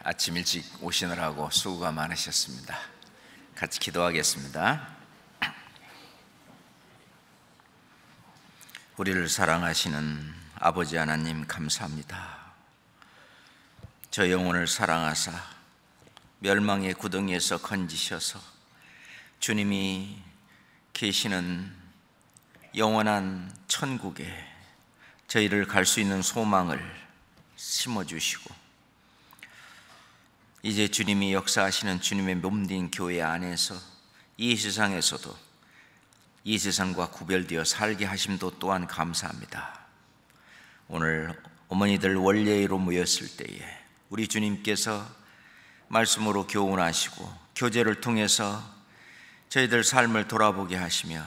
아침 일찍 오시느라고 수고가 많으셨습니다. 같이 기도하겠습니다. 우리를 사랑하시는 아버지 하나님 감사합니다. 저 영혼을 사랑하사 멸망의 구덩이에서 건지셔서 주님이 계시는 영원한 천국에 저희를 갈 수 있는 소망을 심어주시고, 이제 주님이 역사하시는 주님의 몸된 교회 안에서 이 세상에서도 이 세상과 구별되어 살게 하심도 또한 감사합니다. 오늘 어머니들 원례회로 모였을 때에 우리 주님께서 말씀으로 교훈하시고 교제를 통해서 저희들 삶을 돌아보게 하시며,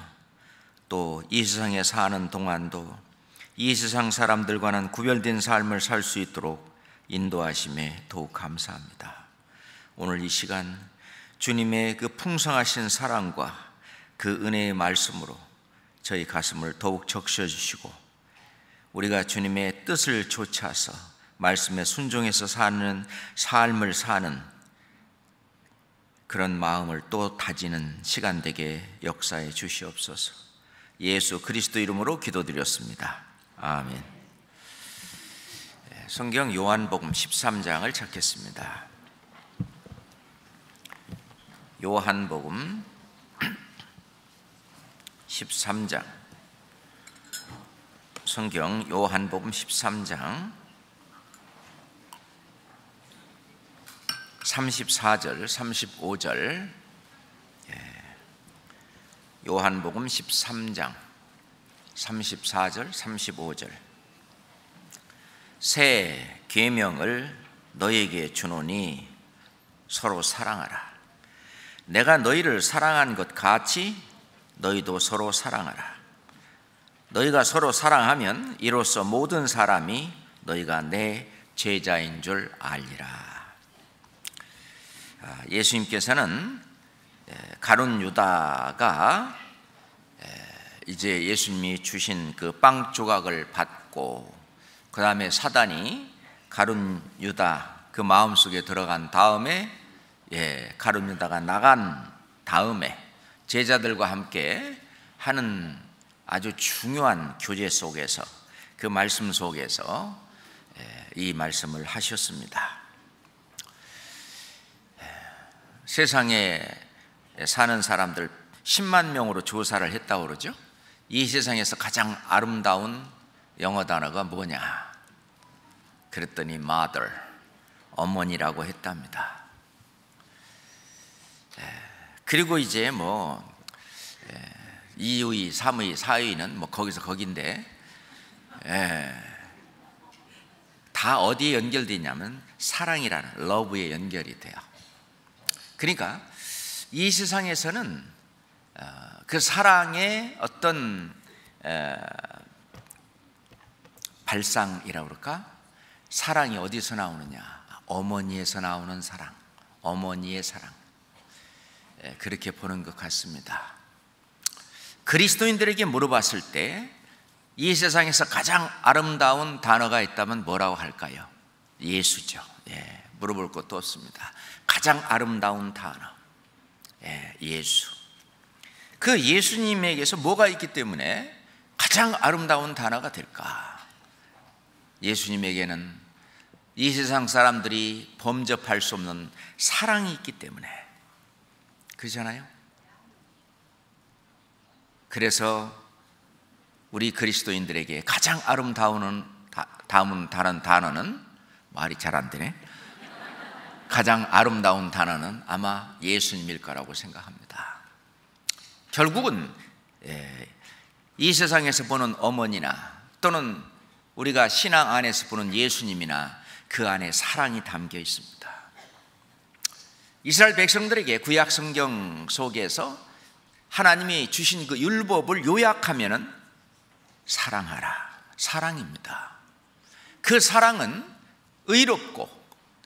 또 이 세상에 사는 동안도 이 세상 사람들과는 구별된 삶을 살 수 있도록 인도하심에 더욱 감사합니다. 오늘 이 시간 주님의 그 풍성하신 사랑과 그 은혜의 말씀으로 저희 가슴을 더욱 적셔주시고, 우리가 주님의 뜻을 좇아서 말씀에 순종해서 사는 삶을 사는 그런 마음을 또 다지는 시간 되게 역사해 주시옵소서. 예수 그리스도 이름으로 기도드렸습니다. 아멘. 성경 요한복음 13장을 찾겠습니다. 요한복음 13장, 성경 요한복음 13장 34절 35절, 요한복음 13장 34절 35절. 새 계명을 너희에게 주노니 서로 사랑하라. 내가 너희를 사랑한 것 같이 너희도 서로 사랑하라. 너희가 서로 사랑하면 이로써 모든 사람이 너희가 내 제자인 줄 알리라. 예수님께서는 가룟 유다가 이제 예수님이 주신 그 빵 조각을 받고, 그 다음에 사단이 가룟 유다 그 마음속에 들어간 다음에, 가룟 유다가 나간 다음에 제자들과 함께 하는 아주 중요한 교제 속에서, 그 말씀 속에서 이 말씀을 하셨습니다. 세상에 사는 사람들 10만 명으로 조사를 했다고 그러죠. 이 세상에서 가장 아름다운 영어 단어가 뭐냐 그랬더니 mother, 어머니라고 했답니다. 그리고 이제 2위, 3위, 4위는 거기서 거긴데, 다 어디에 연결되냐면 사랑이라는 러브에 연결이 돼요. 그러니까 이 세상에서는 그 사랑의 어떤 발상이라고 그럴까? 사랑이 어디서 나오느냐? 어머니에서 나오는 사랑, 어머니의 사랑, 그렇게 보는 것 같습니다. 그리스도인들에게 물어봤을 때 이 세상에서 가장 아름다운 단어가 있다면 뭐라고 할까요? 예수죠. 물어볼 것도 없습니다. 가장 아름다운 단어, 예수. 그 예수님에게서 뭐가 있기 때문에 가장 아름다운 단어가 될까? 예수님에게는 이 세상 사람들이 범접할 수 없는 사랑이 있기 때문에, 그렇잖아요? 그래서 우리 그리스도인들에게 가장 아름다운 다른 단어는, 말이 잘 안 되네, 가장 아름다운 단어는 아마 예수님일 거라고 생각합니다. 결국은 이 세상에서 보는 어머니나 또는 우리가 신앙 안에서 보는 예수님이나 그 안에 사랑이 담겨 있습니다. 이스라엘 백성들에게 구약 성경 속에서 하나님이 주신 그 율법을 요약하면은 사랑하라, 사랑입니다. 그 사랑은 의롭고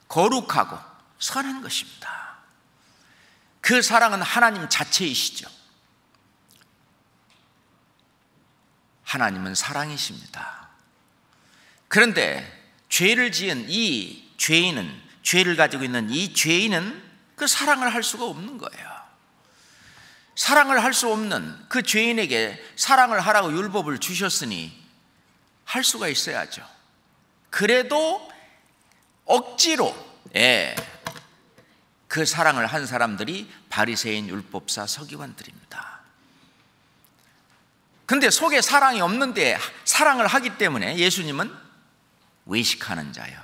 거룩하고 선한 것입니다. 그 사랑은 하나님 자체이시죠. 하나님은 사랑이십니다. 그런데 죄를 지은 이 죄인은 죄를 가지고 있는 이 죄인은 그 사랑을 할 수가 없는 거예요. 사랑을 할 수 없는 그 죄인에게 사랑을 하라고 율법을 주셨으니 할 수가 있어야죠. 그래도 억지로 그 사랑을 한 사람들이 바리새인, 율법사, 서기관들입니다. 근데 속에 사랑이 없는데 사랑을 하기 때문에 예수님은 외식하는 자요,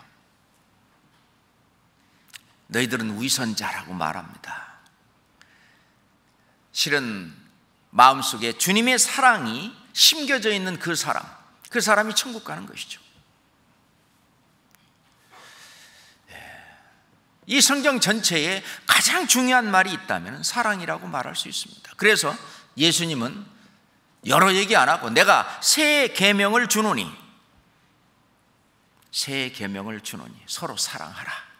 너희들은 위선자라고 말합니다. 실은 마음속에 주님의 사랑이 심겨져 있는 그 사람이 천국 가는 것이죠. 이 성경 전체에 가장 중요한 말이 있다면 사랑이라고 말할 수 있습니다. 그래서 예수님은 여러 얘기 안 하고 내가 새 계명을 주노니 서로 사랑하라.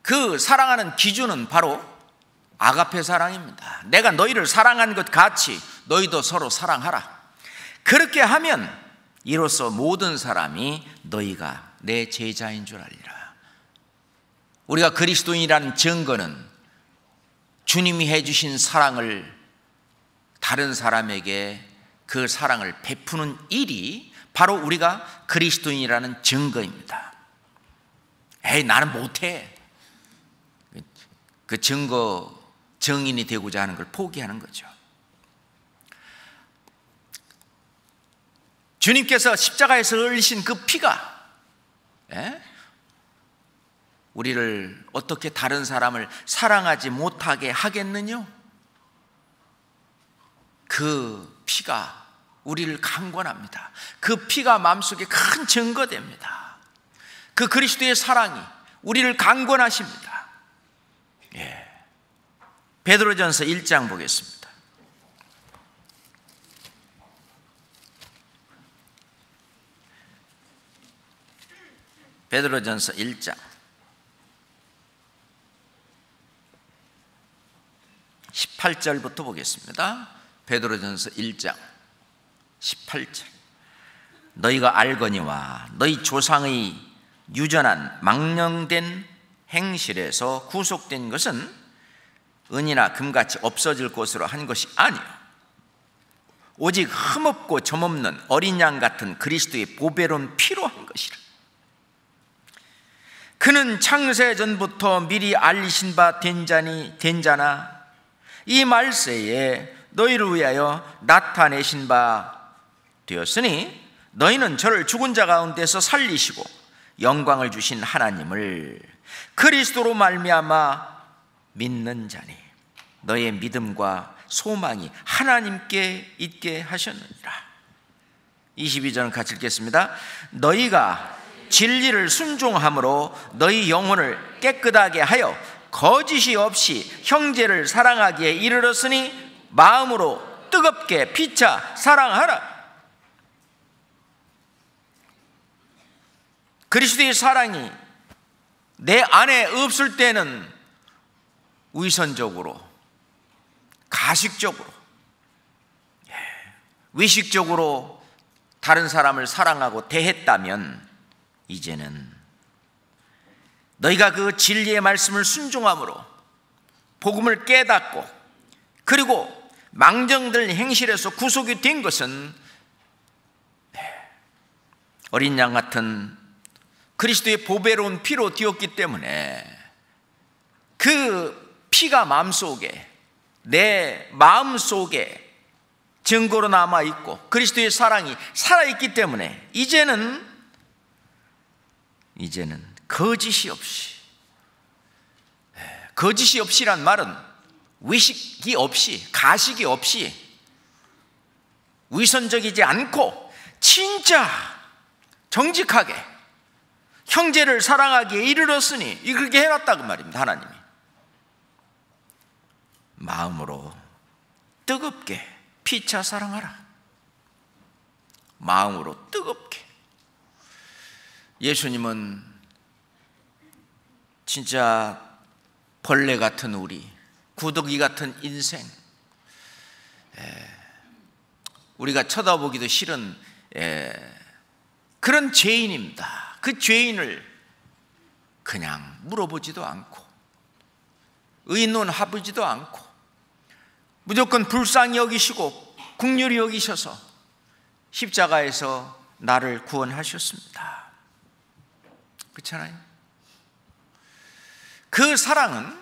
그 사랑하는 기준은 바로 아가페 사랑입니다. 내가 너희를 사랑한 것 같이 너희도 서로 사랑하라. 그렇게 하면 이로써 모든 사람이 너희가 내 제자인 줄 알리라. 우리가 그리스도인이라는 증거는 주님이 해주신 사랑을 다른 사람에게 그 사랑을 베푸는 일이 바로 우리가 그리스도인이라는 증거입니다. 나는 못해. 그 증인이 되고자 하는 걸 포기하는 거죠. 주님께서 십자가에서 흘리신 그 피가 우리를 어떻게 다른 사람을 사랑하지 못하게 하겠느냐? 그 피가 우리를 강권합니다. 그 피가 마음속에 큰 증거됩니다. 그 그리스도의 사랑이 우리를 강권하십니다. 베드로전서 1장 보겠습니다. 베드로전서 1장 18절부터 보겠습니다. 베드로전서 1장 18절. 너희가 알거니와 너희 조상의 유전한 망령된 행실에서 구속된 것은 은이나 금같이 없어질 것으로 한 것이 아니요 오직 흠없고 점없는 어린 양 같은 그리스도의 보배로운 피로 한 것이라. 그는 창세 전부터 미리 알리신 바 된 자나 이 말세에 너희를 위하여 나타내신 바 되었으니 너희는 저를 죽은 자 가운데서 살리시고 영광을 주신 하나님을 그리스도로 말미암아 믿는 자니 너의 믿음과 소망이 하나님께 있게 하셨느니라. 22절 같이 읽겠습니다. 너희가 진리를 순종함으로 너희 영혼을 깨끗하게 하여 거짓이 없이 형제를 사랑하기에 이르렀으니 마음으로 뜨겁게 피차 사랑하라. 그리스도의 사랑이 내 안에 없을 때는 위선적으로, 가식적으로, 위식적으로 다른 사람을 사랑하고 대했다면 이제는 너희가 그 진리의 말씀을 순종함으로 복음을 깨닫고 그리고 망정들 행실에서 구속이 된 것은 어린 양 같은 그리스도의 보배로운 피로 되었기 때문에 그 피가 마음속에, 내 마음속에 증거로 남아있고 그리스도의 사랑이 살아있기 때문에 이제는 거짓이 없이란 말은 위식이 없이, 가식이 없이, 위선적이지 않고 진짜 정직하게 형제를 사랑하기에 이르렀으니 그렇게 해놨다고 말입니다. 하나님이 마음으로 뜨겁게 피차 사랑하라. 마음으로 뜨겁게. 예수님은 진짜 벌레 같은 우리, 구더기 같은 인생, 우리가 쳐다보기도 싫은 그런 죄인입니다. 그 죄인을 그냥 물어보지도 않고 의논하지도 않고 무조건 불쌍히 여기시고 긍휼히 여기셔서 십자가에서 나를 구원하셨습니다. 그렇잖아요? 그 사랑은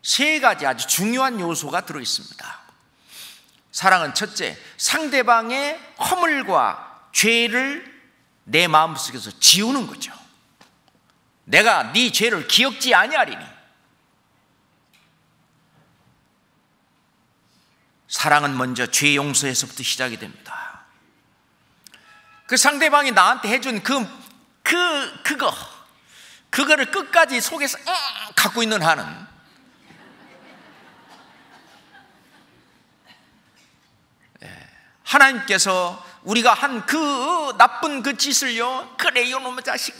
세 가지 아주 중요한 요소가 들어있습니다. 사랑은 첫째, 상대방의 허물과 죄를 내 마음속에서 지우는 거죠. 내가 네 죄를 기억지 아니하리니. 사랑은 먼저 죄 용서에서부터 시작이 됩니다. 그 상대방이 나한테 해준 그거를 끝까지 속에서 갖고 있는 한은 하나님께서 우리가 한 그 나쁜 그 짓을요, 그래 이놈의 자식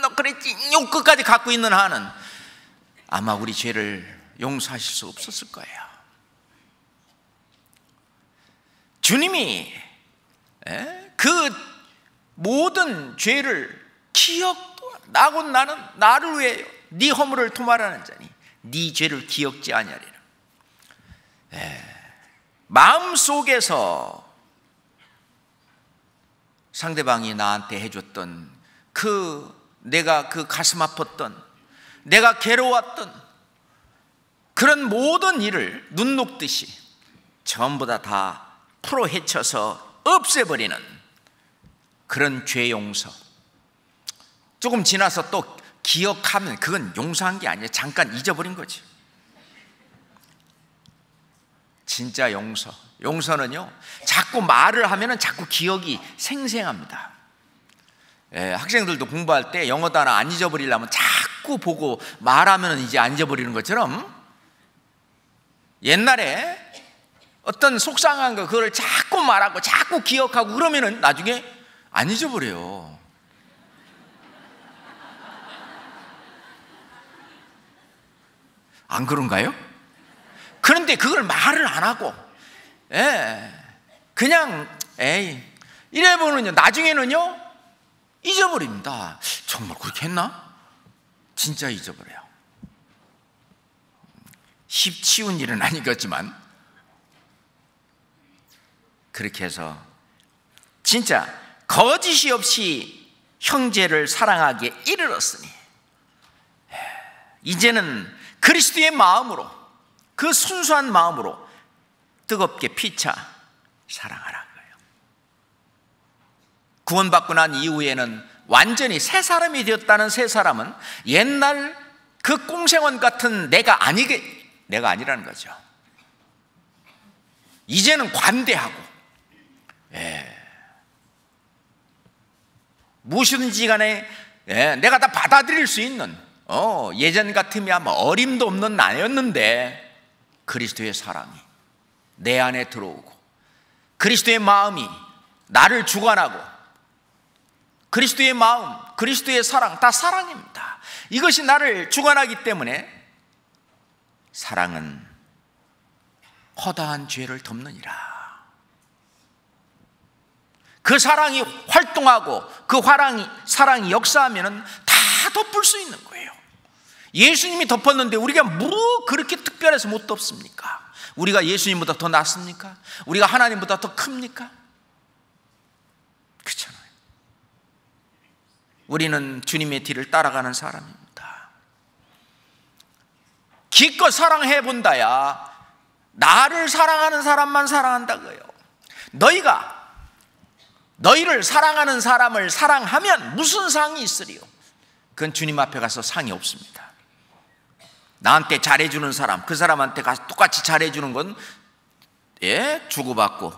너 그랬지, 요 끝까지 갖고 있는 한은 아마 우리 죄를 용서하실 수 없었을 거예요. 주님이 그 모든 죄를 기억도 나고 나는 나를 위해 네 허물을 도말하는 자니 네 죄를 기억지 아니하리라. 마음속에서 상대방이 나한테 해줬던 내가 가슴 아팠던, 내가 괴로웠던 그런 모든 일을 눈 녹듯이 전부 다 풀어 헤쳐서 없애버리는 그런 죄 용서. 조금 지나서 또 기억하면 그건 용서한 게 아니에요. 잠깐 잊어버린 거지. 진짜 용서는요, 자꾸 말을 하면은 자꾸 기억이 생생합니다. 학생들도 공부할 때 영어 단어 안 잊어버리려면 자꾸 보고 말하면 이제 안 잊어버리는 것처럼 옛날에 어떤 속상한 거 그걸 자꾸 말하고 자꾸 기억하고 그러면은 나중에 안 잊어버려요. 안 그런가요? 그런데 그걸 말을 안 하고 그냥 이래보면요, 나중에는요 잊어버립니다. 정말 그렇게 했나? 진짜 잊어버려요. 쉬운 일은 아니겠지만 그렇게 해서 진짜 거짓이 없이 형제를 사랑하기에 이르렀으니 이제는 그리스도의 마음으로, 그 순수한 마음으로 뜨겁게 피차 사랑하라 거예요. 구원받고 난 이후에는 완전히 새 사람이 되었다는 새 사람은 옛날 그 꽁생원 같은 내가 아니라는 거죠. 이제는 관대하고 무엇이든지 간에 내가 다 받아들일 수 있는 예전 같으면 어림도 없는 나였는데 그리스도의 사랑이 내 안에 들어오고 그리스도의 마음이 나를 주관하고 그리스도의 마음, 그리스도의 사랑, 다 사랑입니다. 이것이 나를 주관하기 때문에 사랑은 허다한 죄를 덮느니라. 그 사랑이 활동하고 그 사랑이 역사하면 다 덮을 수 있는 거예요. 예수님이 덮었는데 우리가 뭐 그렇게 특별해서 못 덮습니까? 우리가 예수님보다 더 낫습니까? 우리가 하나님보다 더 큽니까? 그렇잖아요. 우리는 주님의 뒤를 따라가는 사람입니다. 기껏 사랑해 본다야 나를 사랑하는 사람만 사랑한다고요. 너희를 사랑하는 사람을 사랑하면 무슨 상이 있으리요? 그건 주님 앞에 가서 상이 없습니다. 나한테 잘해주는 사람, 그 사람한테 가서 똑같이 잘해주는 건 주고받고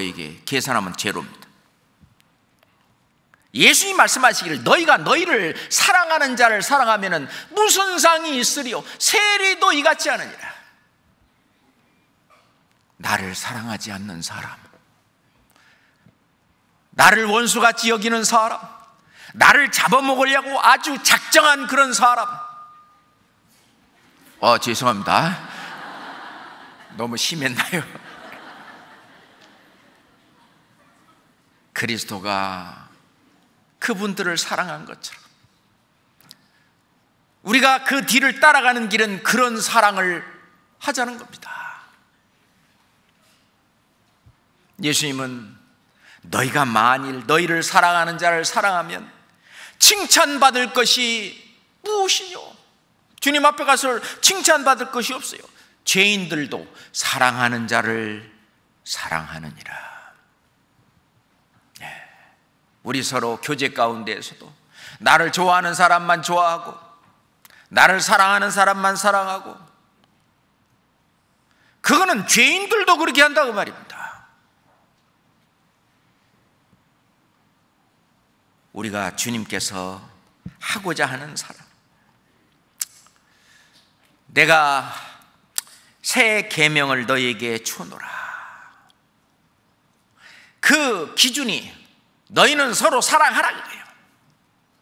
이게 계산하면 제로입니다. 예수님 말씀하시기를 너희가 너희를 사랑하는 자를 사랑하면 무슨 상이 있으리요? 세리도 이같지 않으니라. 나를 사랑하지 않는 사람, 나를 원수같이 여기는 사람, 나를 잡아먹으려고 아주 작정한 그런 사람. 죄송합니다. 너무 심했나요? 그리스도가 그분들을 사랑한 것처럼 우리가 그 뒤를 따라가는 길은 그런 사랑을 하자는 겁니다. 예수님은 너희가 만일 너희를 사랑하는 자를 사랑하면 칭찬받을 것이 무엇이뇨? 주님 앞에 가서 칭찬받을 것이 없어요. 죄인들도 사랑하는 자를 사랑하느니라. 우리 서로 교제 가운데에서도 나를 좋아하는 사람만 좋아하고 나를 사랑하는 사람만 사랑하고, 그거는 죄인들도 그렇게 한다고 말입니다. 우리가 주님께서 하고자 하는 사랑, 내가 새 계명을 너희에게 주노라. 그 기준이 너희는 서로 사랑하라 그래요.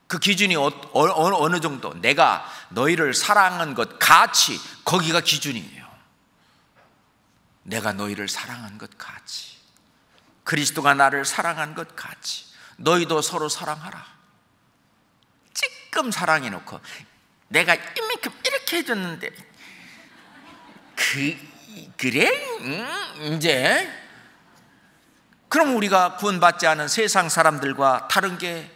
그 기준이 어느 정도, 내가 너희를 사랑한 것 같이, 거기가 기준이에요. 내가 너희를 사랑한 것 같이, 그리스도가 나를 사랑한 것 같이 너희도 서로 사랑하라. 찔끔 사랑해놓고 내가 이만큼 이렇게 해줬는데 그래? 이제 그럼 우리가 구원받지 않은 세상 사람들과 다른 게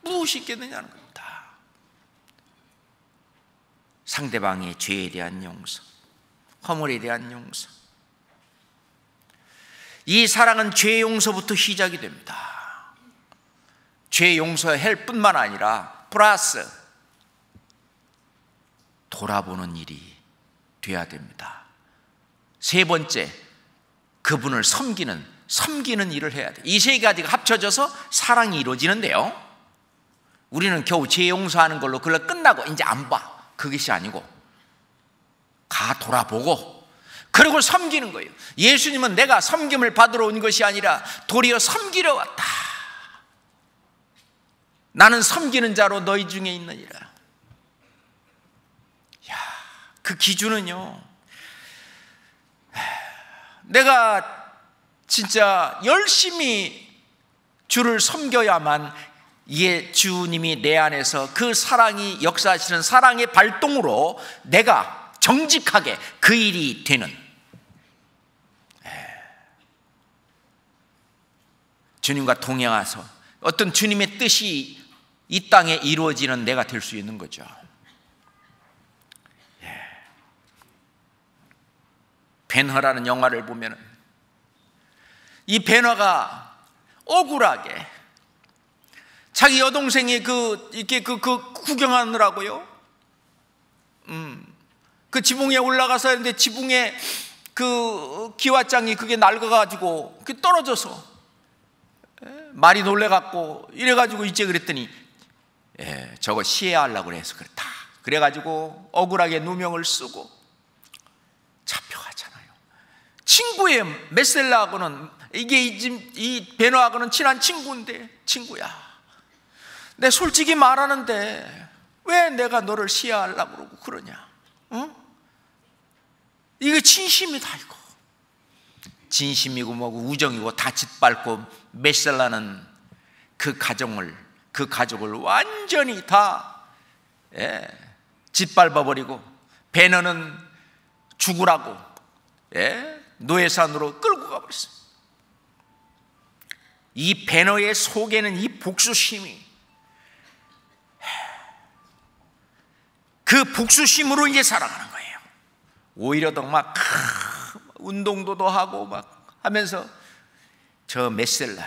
무엇이 있겠느냐는 겁니다. 상대방의 죄에 대한 용서, 허물에 대한 용서. 이 사랑은 죄 용서부터 시작이 됩니다. 죄 용서할 뿐만 아니라 플러스 돌아보는 일이 돼야 됩니다. 세 번째, 그분을 섬기는 일을 해야 돼요. 이 세 가지가 합쳐져서 사랑이 이루어지는데요, 우리는 겨우 죄 용서하는 걸로 그걸 끝나고 이제 안 봐, 그것이 아니고 돌아보고 그리고 섬기는 거예요. 예수님은 내가 섬김을 받으러 온 것이 아니라 도리어 섬기러 왔다. 나는 섬기는 자로 너희 중에 있느니라. 그 기준은요, 내가 진짜 열심히 주를 섬겨야만 주님이 내 안에서 그 사랑이 역사하시는 사랑의 발동으로 내가 정직하게 그 일이 되는, 주님과 동행해서 어떤 주님의 뜻이 이 땅에 이루어지는 내가 될 수 있는 거죠. 벤허라는 영화를 보면 이 벤허가 억울하게 자기 여동생이 이렇게 구경하느라고요, 그 지붕에 올라가서 했는데 지붕에 그 기와장이 그게 낡아가지고 그게 떨어져서 말이 놀래갖고 이래가지고 이제 그랬더니 저거 시해하려고 그래서 그렇다. 그래가지고 억울하게 누명을 쓰고 잡혀가잖아요. 친구의 메셀라하고는 이 베너하고는 친한 친구인데, 친구야, 내 솔직히 말하는데 왜 내가 너를 시해하려고 그러고 그러냐? 응? 이게 진심이다. 이거 진심이고 뭐고 우정이고 다 짓밟고 메셀라는 그 가족을 완전히 다 짓밟아버리고 베너는 죽으라고 노예산으로 끌고 가버렸어요. 이 베너의 속에는 이 복수심이, 그 복수심으로 이제 살아가는 거예요. 오히려 더 막 운동도 더 하고 막 하면서 저 메셀라,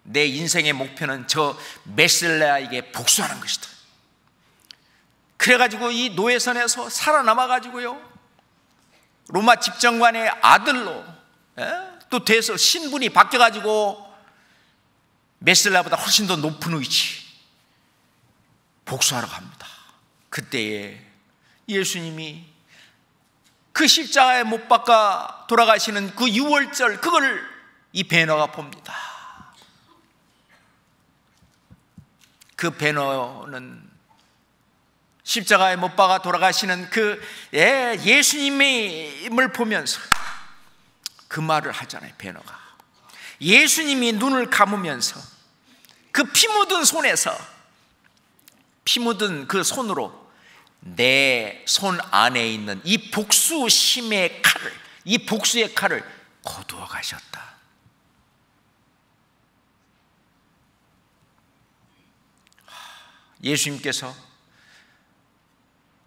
내 인생의 목표는 저 메셀라에게 복수하는 것이다. 그래가지고 이 노예선에서 살아남아가지고요, 로마 집정관의 아들로 또 돼서 신분이 바뀌어가지고 메셀라보다 훨씬 더 높은 위치 복수하러 갑니다. 그때에 예수님이 그 십자가에 못 박아 돌아가시는 그 유월절, 그걸 이 베너가 봅니다. 그 베너는 십자가에 못 박아 돌아가시는 그 예수님을 보면서 그 말을 하잖아요. 베너가 예수님이 눈을 감으면서 그 피 묻은 손에서, 피 묻은 그 손으로 내 손 안에 있는 이 복수심의 칼을, 이 복수의 칼을 거두어 가셨다. 예수님께서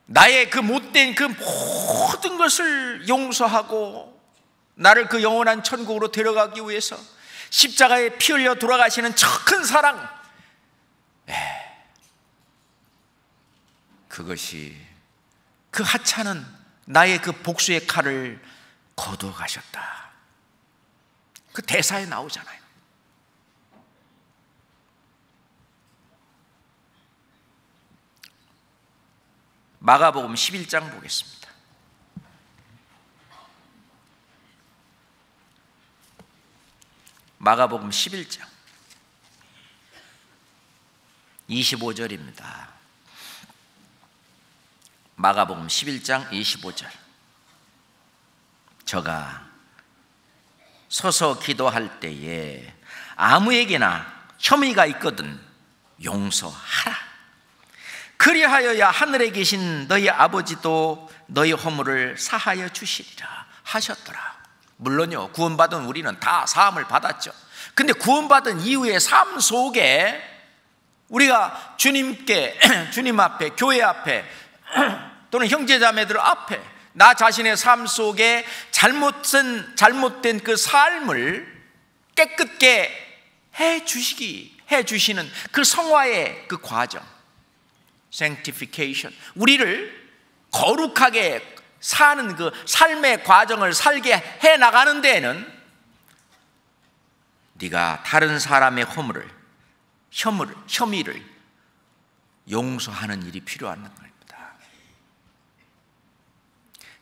나의 그 못된 그 모든 것을 용서하고 나를 그 영원한 천국으로 데려가기 위해서 십자가에 피 흘려 돌아가시는 저 큰 사랑, 그것이, 그 하찮은 나의 그 복수의 칼을 거두어 가셨다. 그 대사에 나오잖아요. 마가복음 11장 보겠습니다. 마가복음 11장 25절입니다. 마가복음 11장 25절. 저가 서서 기도할 때에 아무에게나 혐의가 있거든 용서하라. 그리하여야 하늘에 계신 너희 아버지도 너희 허물을 사하여 주시리라 하셨더라. 물론요, 구원받은 우리는 다 사함을 받았죠. 근데 구원받은 이후의 삶 속에 우리가 주님께, 주님 앞에, 교회 앞에 또는 형제자매들 앞에 나 자신의 삶 속에 잘못된 그 삶을 깨끗게 해주시는 그 성화의 그 과정, sanctification, 우리를 거룩하게 사는 그 삶의 과정을 살게 해 나가는 데에는 네가 다른 사람의 혐의를 용서하는 일이 필요한 겁니다.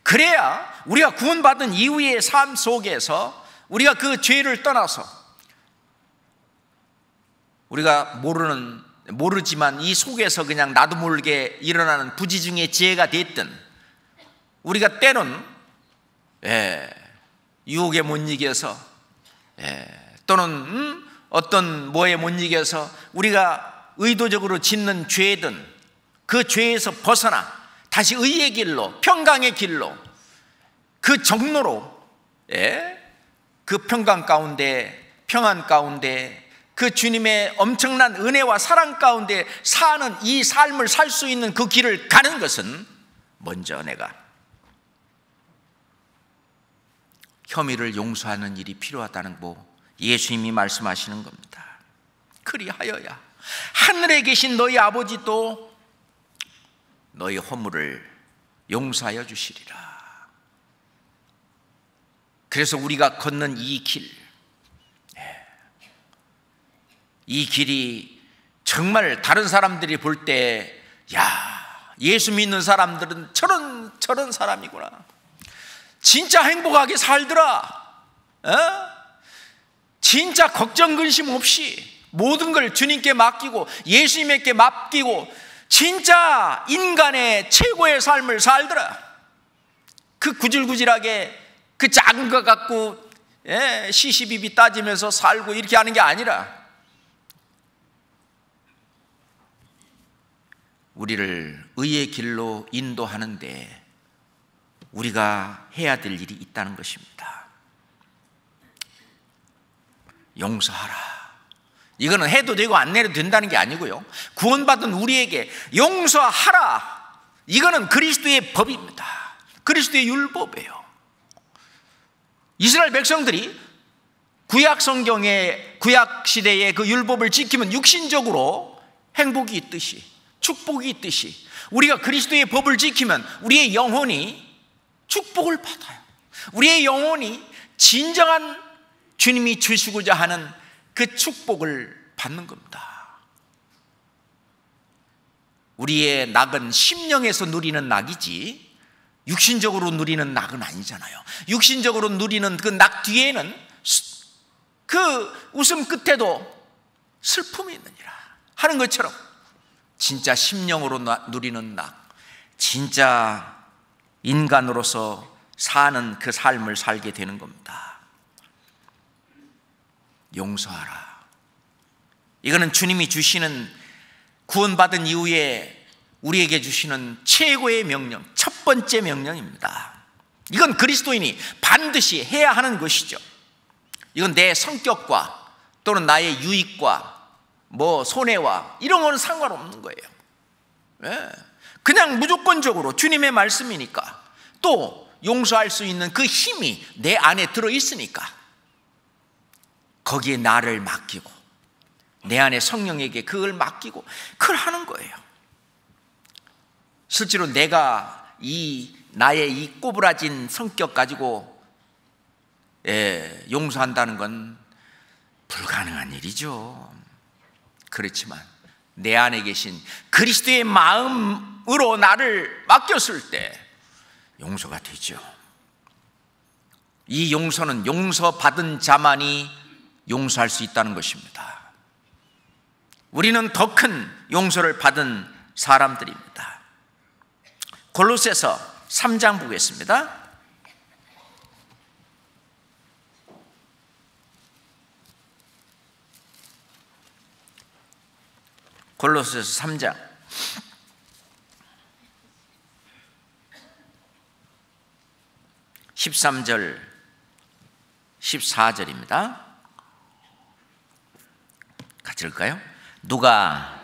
그래야 우리가 구원받은 이후의 삶 속에서 우리가 그 죄를 떠나서, 우리가 모르지만 이 속에서 그냥 나도 모르게 일어나는 부지중의 죄가 됐든, 우리가 때는 유혹에 못 이겨서 또는 어떤 뭐에 못 이겨서 우리가 의도적으로 짓는 죄든 그 죄에서 벗어나 다시 의의 길로, 평강의 길로, 그 정로로, 그 평강 가운데, 평안 가운데, 그 주님의 엄청난 은혜와 사랑 가운데 사는 이 삶을 살 수 있는 그 길을 가는 것은 먼저 내가 혐의를 용서하는 일이 필요하다는 거 예수님이 말씀하시는 겁니다. 그리하여야 하늘에 계신 너희 아버지도 너희 허물을 용서하여 주시리라. 그래서 우리가 걷는 이 길이 정말 다른 사람들이 볼 때, 야, 예수 믿는 사람들은 저런 사람이구나, 진짜 행복하게 살더라, 진짜 걱정 근심 없이 모든 걸 주님께 맡기고 예수님께 맡기고 진짜 인간의 최고의 삶을 살더라. 그 구질구질하게 그 작은 것 갖고 시시비비 따지면서 살고 이렇게 하는 게 아니라 우리를 의의 길로 인도하는데 우리가 해야 될 일이 있다는 것입니다. 용서하라. 이거는 해도 되고 안 해도 된다는 게 아니고요, 구원받은 우리에게 용서하라, 이거는 그리스도의 법입니다. 그리스도의 율법이에요. 이스라엘 백성들이 구약 성경의 구약 시대의 그 율법을 지키면 육신적으로 행복이 있듯이, 축복이 있듯이, 우리가 그리스도의 법을 지키면 우리의 영혼이 축복을 받아요. 우리의 영혼이 진정한 주님이 주시고자 하는 그 축복을 받는 겁니다. 우리의 낙은 심령에서 누리는 낙이지 육신적으로 누리는 낙은 아니잖아요. 육신적으로 누리는 그 낙 뒤에는 그 웃음 끝에도 슬픔이 있느니라 하는 것처럼 진짜 심령으로 누리는 낙, 진짜 인간으로서 사는 그 삶을 살게 되는 겁니다. 용서하라. 이거는 주님이 주시는, 구원받은 이후에 우리에게 주시는 최고의 명령, 첫 번째 명령입니다. 이건 그리스도인이 반드시 해야 하는 것이죠. 이건 내 성격과 또는 나의 유익과 손해와 이런 거는 상관없는 거예요. 그냥 무조건적으로 주님의 말씀이니까, 또 용서할 수 있는 그 힘이 내 안에 들어있으니까 거기에 나를 맡기고, 내 안에 성령에게 그걸 맡기고 그걸 하는 거예요. 실제로 내가 나의 이 꼬부라진 성격 가지고 용서한다는 건 불가능한 일이죠. 그렇지만 내 안에 계신 그리스도의 마음으로 나를 맡겼을 때 용서가 되죠. 이 용서는 용서받은 자만이 용서할 수 있다는 것입니다. 우리는 더 큰 용서를 받은 사람들입니다. 골로새서 3장 보겠습니다. 골로새서 3장 13절 14절입니다. 같이 읽을까요? 누가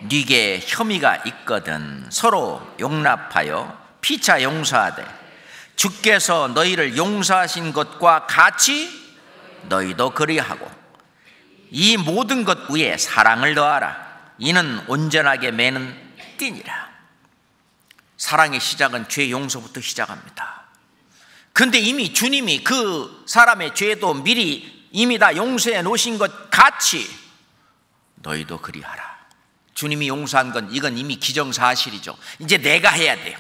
네게 혐의가 있거든 서로 용납하여 피차 용서하되 주께서 너희를 용서하신 것과 같이 너희도 그리하고 이 모든 것 위에 사랑을 더하라. 이는 온전하게 매는 띠니라. 사랑의 시작은 죄 용서부터 시작합니다. 그런데 이미 주님이 그 사람의 죄도 미리 이미 다 용서해 놓으신 것 같이 너희도 그리하라. 주님이 용서한 건 이건 이미 기정사실이죠. 이제 내가 해야 돼요.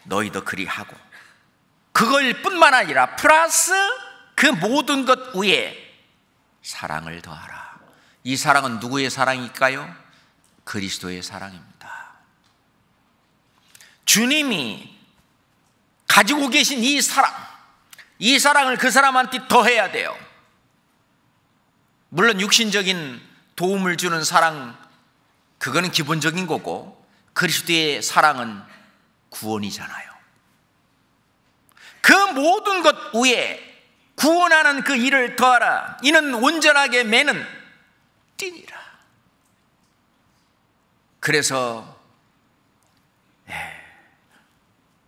너희도 그리하고 그걸 뿐만 아니라 플러스 그 모든 것 위에 사랑을 더하라. 이 사랑은 누구의 사랑일까요? 그리스도의 사랑입니다. 주님이 가지고 계신 이 사랑을 그 사람한테 더해야 돼요. 물론 육신적인 도움을 주는 사랑, 그거는 기본적인 거고, 그리스도의 사랑은 구원이잖아요. 그 모든 것 위에 구원하는 그 일을 더하라. 이는 온전하게 매는 띠니라. 그래서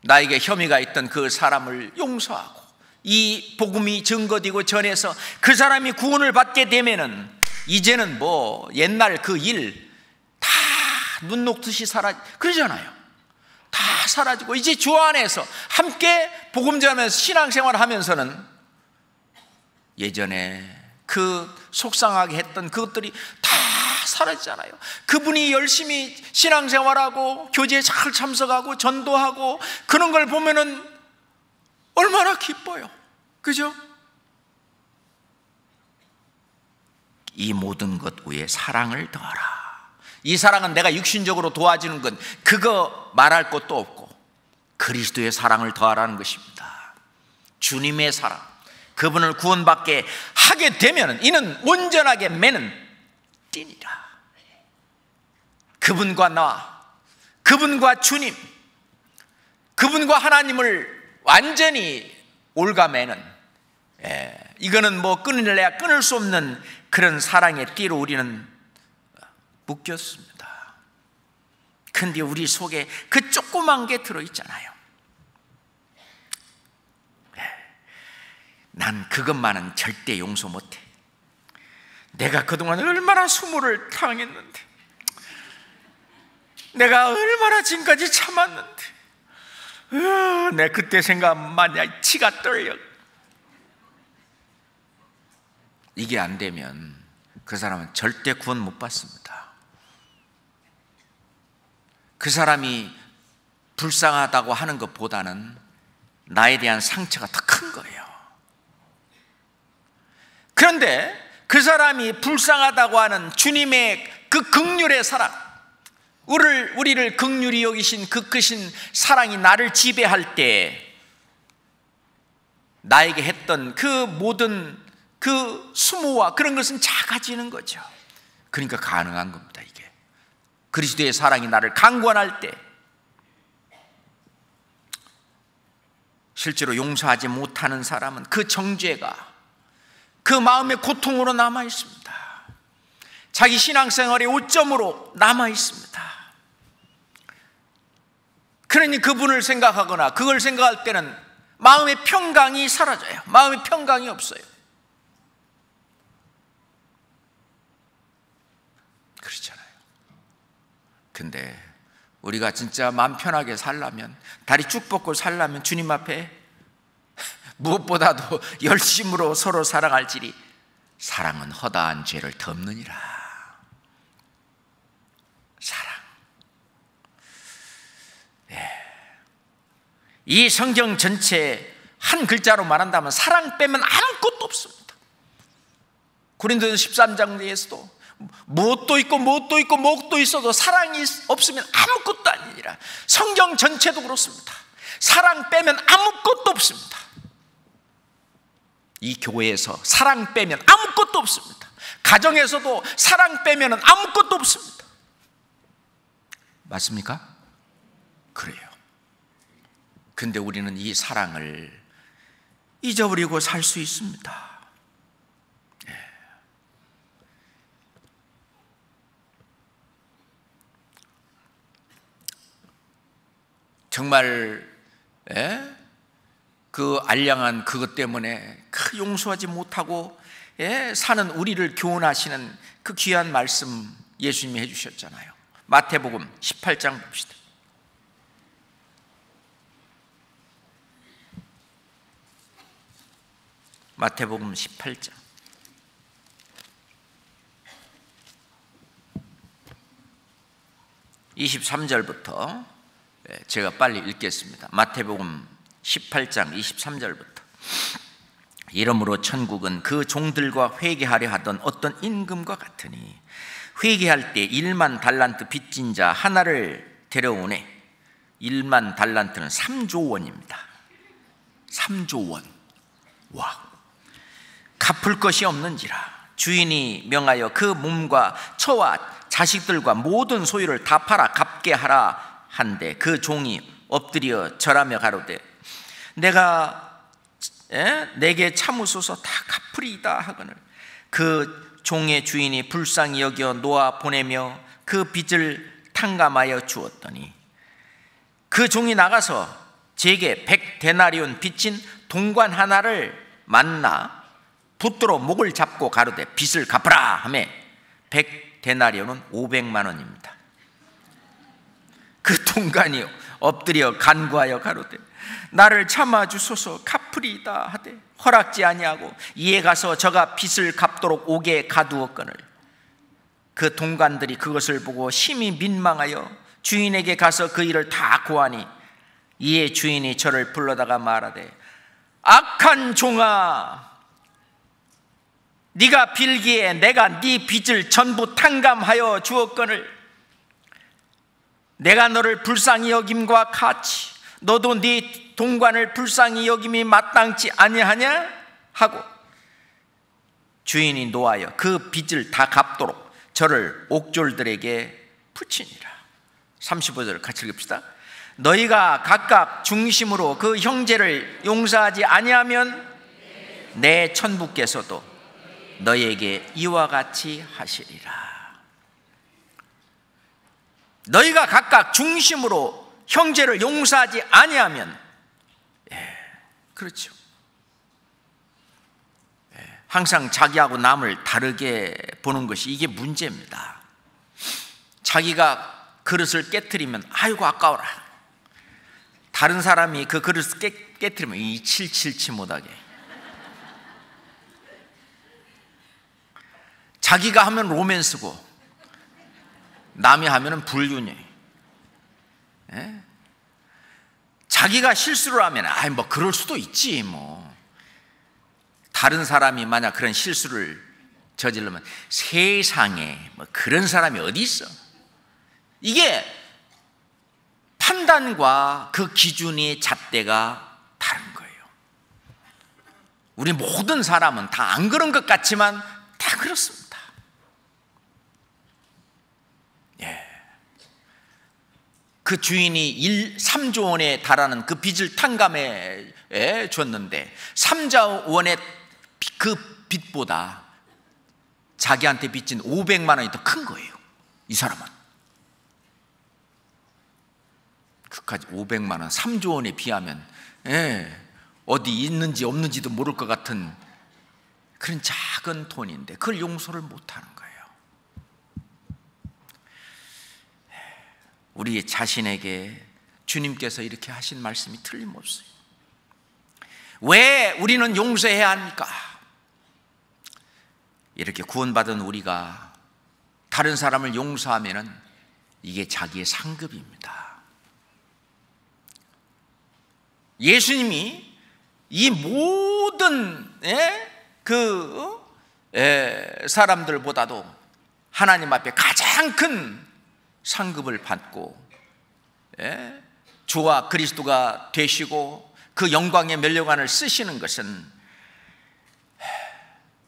나에게 혐의가 있던 그 사람을 용서하고 이 복음이 증거되고 전해서 그 사람이 구원을 받게 되면은 이제는 옛날 그 일 다 눈 녹듯이 그러잖아요. 다 사라지고 이제 주 안에서 함께 복음 전하면서 신앙생활 하면서는 예전에 그 속상하게 했던 그것들이 다 사라지잖아요. 그분이 열심히 신앙생활하고 교제에 잘 참석하고 전도하고 그런 걸 보면은 얼마나 기뻐요. 그죠? 이 모든 것 위에 사랑을 더하라. 이 사랑은 내가 육신적으로 도와주는 건 그거 말할 것도 없고 그리스도의 사랑을 더하라는 것입니다. 주님의 사랑, 그분을 구원받게 하게 되면 이는 온전하게 매는 띠니라. 그분과 나, 그분과 주님, 그분과 하나님을 완전히 올가매는, 이거는 끊을래야 끊을 수 없는 그런 사랑의 띠로 우리는 묶였습니다. 근데 우리 속에 그 조그만 게 들어있잖아요. 난 그것만은 절대 용서 못해. 내가 그동안 얼마나 수모를 당했는데, 내가 얼마나 지금까지 참았는데, 내 그때 생각만 치가 떨려. 이게 안 되면 그 사람은 절대 구원 못 받습니다. 그 사람이 불쌍하다고 하는 것보다는 나에 대한 상처가 더 큰 거예요. 그런데 그 사람이 불쌍하다고 하는 주님의 그 긍휼의 사랑, 우리를 긍휼히 여기신 그 크신 사랑이 나를 지배할 때 나에게 했던 그 모든 그 수모와 그런 것은 작아지는 거죠. 그러니까 가능한 겁니다. 이게 그리스도의 사랑이 나를 강권할 때 실제로 용서하지 못하는 사람은 그 정죄가 그 마음의 고통으로 남아 있습니다. 자기 신앙생활의 오점으로 남아 있습니다. 그러니 그분을 생각하거나 그걸 생각할 때는 마음의 평강이 사라져요. 마음의 평강이 없어요. 그렇잖아요. 근데 우리가 진짜 마음 편하게 살려면, 다리 쭉 뻗고 살려면 주님 앞에 무엇보다도 열심으로 서로 사랑할지니 사랑은 허다한 죄를 덮느니라. 사랑. 이 성경 전체 한 글자로 말한다면 사랑 빼면 아무것도 없습니다. 고린도전서 13장에서도 무엇도 있고 무엇도 있고 무엇도 있어도 사랑이 없으면 아무것도 아니니라. 성경 전체도 그렇습니다. 사랑 빼면 아무것도 없습니다. 이 교회에서 사랑 빼면 아무것도 없습니다. 가정에서도 사랑 빼면 아무것도 없습니다. 맞습니까? 그래요. 근데 우리는 이 사랑을 잊어버리고 살 수 있습니다. 정말 그 알량한 그것 때문에 용서하지 못하고 사는 우리를 교훈하시는 그 귀한 말씀 예수님이 해주셨잖아요. 마태복음 18장 봅시다. 마태복음 18장 23절부터 제가 빨리 읽겠습니다. 마태복음 18장 23절부터. 이러므로 천국은 그 종들과 회개하려 하던 어떤 임금과 같으니 회개할 때 1만 달란트 빚진 자 하나를 데려오네. 1만 달란트는 3조 원입니다. 3조 원. 와. 갚을 것이 없는지라 주인이 명하여 그 몸과 처와 자식들과 모든 소유를 다 팔아 갚게 하라 한데 그 종이 엎드려 절하며 가로되 내게 참으소서 다 갚으리이다 하거늘 그 종의 주인이 불쌍히 여겨 놓아 보내며 그 빚을 탕감하여 주었더니 그 종이 나가서 제게 100데나리온 빚진 동관 하나를 만나 붙들어 목을 잡고 가로되 빚을 갚으라 하매 100데나리온은 500만 원입니다. 그 동관이 엎드려 간구하여 가로되 나를 참아주소서 갚으리이다 하되 허락지 아니하고 이에 가서 저가 빚을 갚도록 옥에 가두었거늘 그 동관들이 그것을 보고 심히 민망하여 주인에게 가서 그 일을 다 고하니 이에 주인이 저를 불러다가 말하되 악한 종아 네가 빌기에 내가 네 빚을 전부 탕감하여 주었거늘 내가 너를 불쌍히 여김과 같이 너도 네 동관을 불쌍히 여김이 마땅치 아니하냐 하고 주인이 노하여 그 빚을 다 갚도록 저를 옥졸들에게 붙이니라. 35절 같이 읽읍시다. 너희가 각각 중심으로 그 형제를 용서하지 아니하면 내 천부께서도 너희에게 이와 같이 하시리라. 너희가 각각 중심으로 형제를 용서하지 아니하면 그렇죠. 항상 자기하고 남을 다르게 보는 것이 이게 문제입니다. 자기가 그릇을 깨트리면 아이고 아까워라. 다른 사람이 그 그릇을 깨트리면 이 칠칠치 못하게. 자기가 하면 로맨스고 남이 하면 불륜이에요. 자기가 실수를 하면 아이 뭐 그럴 수도 있지 뭐. 다른 사람이 만약 그런 실수를 저지르면 세상에 뭐 그런 사람이 어디 있어. 이게 판단과 그 기준이 잣대가 다른 거예요. 우리 모든 사람은 다 안 그런 것 같지만 다 그렇습니다. 예. 그 주인이 3조 원에 달하는 그 빚을 탕감해 줬는데 3조 원의 그 빚보다 자기한테 빚진 500만 원이 더 큰 거예요. 이 사람은. 그까지 500만 원, 3조 원에 비하면 어디 있는지 없는지도 모를 것 같은 그런 작은 돈인데 그걸 용서를 못하는 거예요. 우리 자신에게 주님께서 이렇게 하신 말씀이 틀림없어요. 왜 우리는 용서해야 합니까? 이렇게 구원받은 우리가 다른 사람을 용서하면은 이게 자기의 상급입니다. 예수님이 이 모든 사람들보다도 하나님 앞에 가장 큰 상급을 받고 주와 그리스도가 되시고 그 영광의 면류관을 쓰시는 것은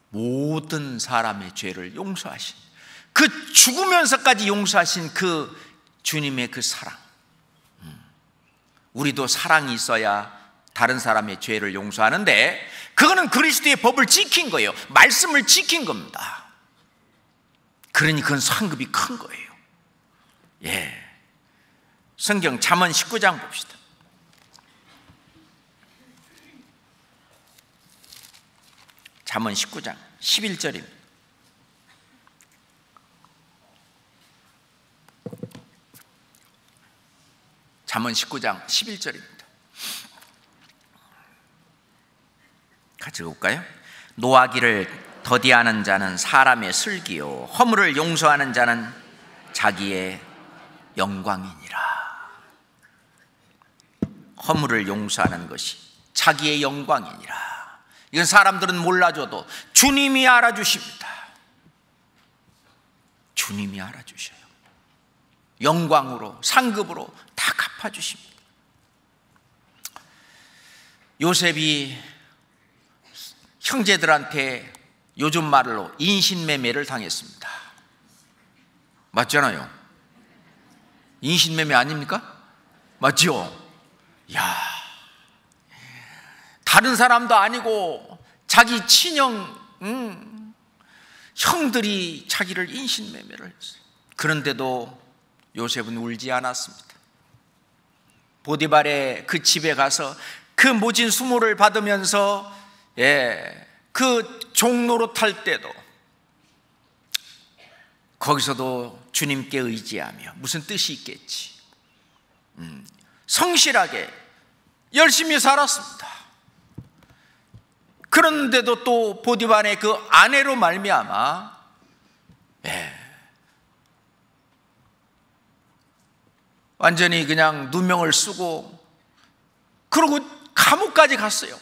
모든 사람의 죄를 용서하신, 그 죽으면서까지 용서하신 그 주님의 그 사랑. 우리도 사랑이 있어야 다른 사람의 죄를 용서하는데 그거는 그리스도의 법을 지킨 거예요. 말씀을 지킨 겁니다. 그러니 그건 상급이 큰 거예요. 예. 성경 잠언 19장 봅시다. 잠언 19장 11절입니다. 잠언 19장 11절입니다. 같이 볼까요? 노하기를 더디하는 자는 사람의 슬기요 허물을 용서하는 자는 자기의 영광이니라. 허물을 용서하는 것이 자기의 영광이니라. 이건 사람들은 몰라줘도 주님이 알아주십니다. 주님이 알아주셔요. 영광으로 상급으로 다 갚아주십니다. 요셉이 형제들한테 요즘 말로 인신매매를 당했습니다. 맞잖아요. 인신매매 아닙니까? 맞죠? 야, 다른 사람도 아니고 자기 친형 형들이 자기를 인신매매를 했어요. 그런데도 요셉은 울지 않았습니다. 보디발의 그 집에 가서 그 모진 수모를 받으면서 그 종로로 탈 때도 거기서도 주님께 의지하며 무슨 뜻이 있겠지, 성실하게 열심히 살았습니다. 그런데도 또 보디발의 그 아내로 말미암아 완전히 그냥 누명을 쓰고 그러고 감옥까지 갔어요.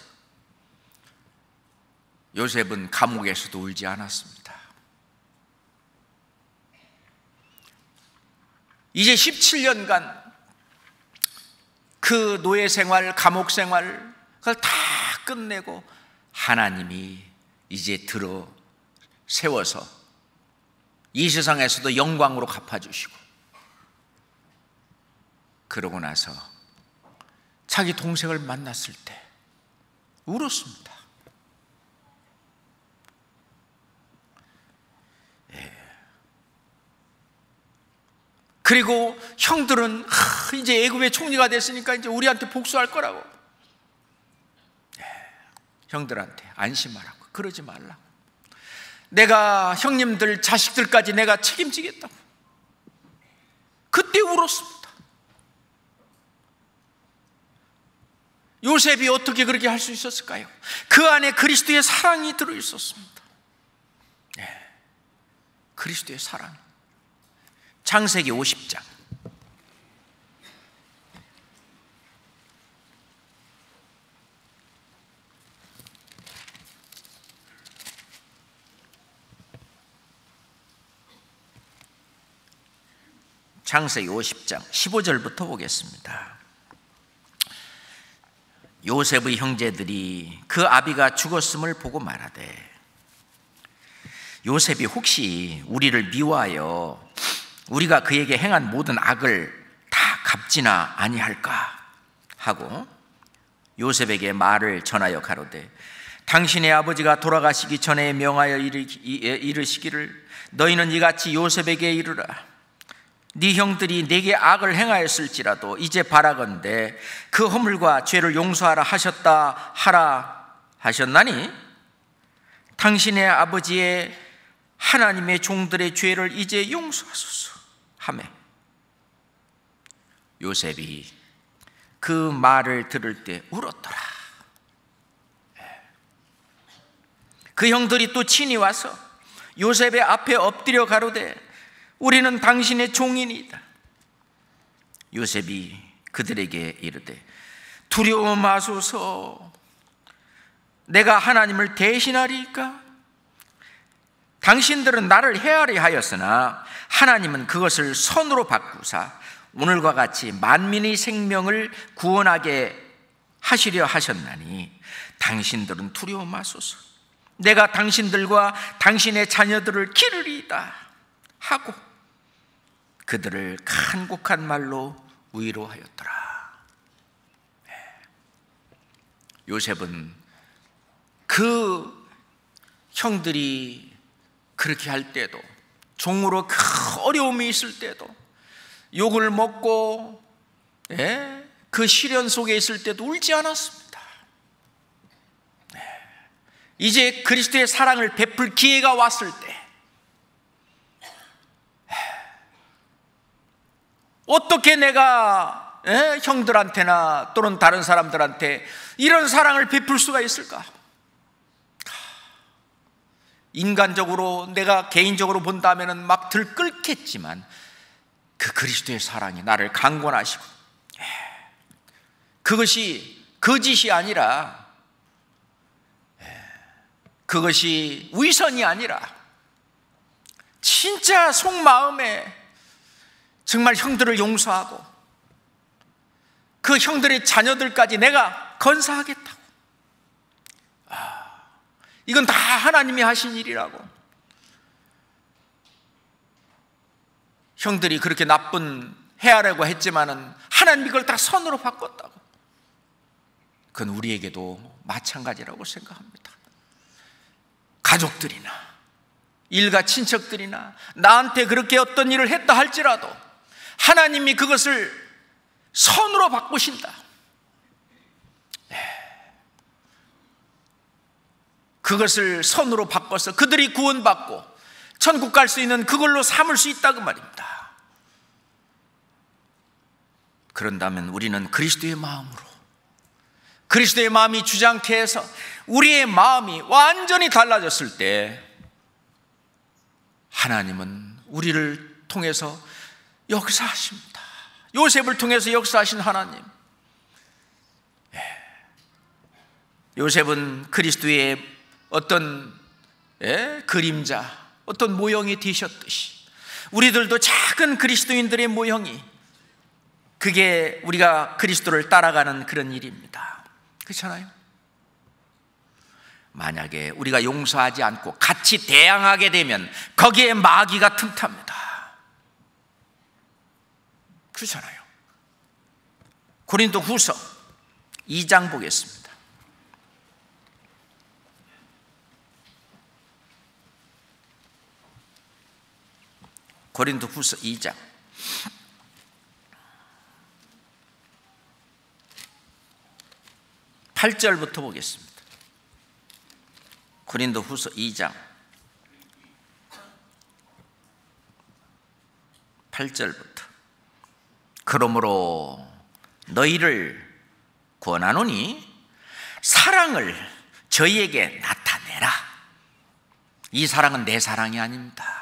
요셉은 감옥에서도 울지 않았습니다. 이제 17년간 그 노예 생활, 감옥 생활 그걸 다 끝내고 하나님이 이제 들어 세워서 이 세상에서도 영광으로 갚아주시고, 그러고 나서 자기 동생을 만났을 때 울었습니다. 그리고 형들은 이제 애굽의 총리가 됐으니까 이제 우리한테 복수할 거라고, 형들한테 안심하라고, 그러지 말라고, 내가 형님들 자식들까지 내가 책임지겠다고. 그때 울었습니다. 요셉이 어떻게 그렇게 할 수 있었을까요? 그 안에 그리스도의 사랑이 들어있었습니다. 그리스도의 사랑. 창세기 50장 창세기 50장 15절부터 보겠습니다. 요셉의 형제들이 그 아비가 죽었음을 보고 말하되 요셉이 혹시 우리를 미워하여 우리가 그에게 행한 모든 악을 다 갚지나 아니할까 하고 요셉에게 말을 전하여 가로되 당신의 아버지가 돌아가시기 전에 명하여 이르시기를 너희는 이같이 요셉에게 이르라. 네 형들이 네게 악을 행하였을지라도 이제 바라건대 그 허물과 죄를 용서하라 하셨다 하라 하셨나니 당신의 아버지의 하나님의 종들의 죄를 이제 용서하소서 하매 요셉이 그 말을 들을 때 울었더라. 그 형들이 또 친히 와서 요셉의 앞에 엎드려 가로되 우리는 당신의 종이니이다. 요셉이 그들에게 이르되 두려워 마소서. 내가 하나님을 대신하리이까? 당신들은 나를 해하려 하였으나 하나님은 그것을 선으로 바꾸사 오늘과 같이 만민의 생명을 구원하게 하시려 하셨나니 당신들은 두려워 마소서. 내가 당신들과 당신의 자녀들을 기르리이다 하고 그들을 간곡한 말로 위로하였더라. 요셉은 그 형들이 그렇게 할 때도, 종으로 큰 어려움이 있을 때도, 욕을 먹고 그 시련 속에 있을 때도 울지 않았습니다. 이제 그리스도의 사랑을 베풀 기회가 왔을 때 어떻게 내가 형들한테나 또는 다른 사람들한테 이런 사랑을 베풀 수가 있을까? 인간적으로 내가 개인적으로 본다면 막 들끓겠지만 그 그리스도의 사랑이 나를 강권하시고 그것이 거짓이 아니라, 그것이 위선이 아니라 진짜 속마음에 정말 형들을 용서하고 그 형들의 자녀들까지 내가 건사하겠다고, 이건 다 하나님이 하신 일이라고. 형들이 그렇게 나쁜 해하려고 했지만은 하나님이 그걸 다 선으로 바꿨다고. 그건 우리에게도 마찬가지라고 생각합니다. 가족들이나 일가 친척들이나 나한테 그렇게 어떤 일을 했다 할지라도 하나님이 그것을 선으로 바꾸신다. 그것을 선으로 바꿔서 그들이 구원받고 천국 갈 수 있는 그걸로 삼을 수 있다 그 말입니다. 그런다면 우리는 그리스도의 마음으로, 그리스도의 마음이 주장케 해서 우리의 마음이 완전히 달라졌을 때 하나님은 우리를 통해서 역사하십니다. 요셉을 통해서 역사하신 하나님. 요셉은 그리스도의 어떤 그림자, 어떤 모형이 되셨듯이 우리들도 작은 그리스도인들의 모형이, 그게 우리가 그리스도를 따라가는 그런 일입니다. 그렇잖아요? 만약에 우리가 용서하지 않고 같이 대항하게 되면 거기에 마귀가 틈탑니다. 그렇잖아요. 고린도후서 2장 보겠습니다. 고린도후서 2장 8절부터 보겠습니다. 고린도후서 2장 8절부터 그러므로 너희를 권하노니 사랑을 저희에게 나타내라. 이 사랑은 내 사랑이 아닙니다.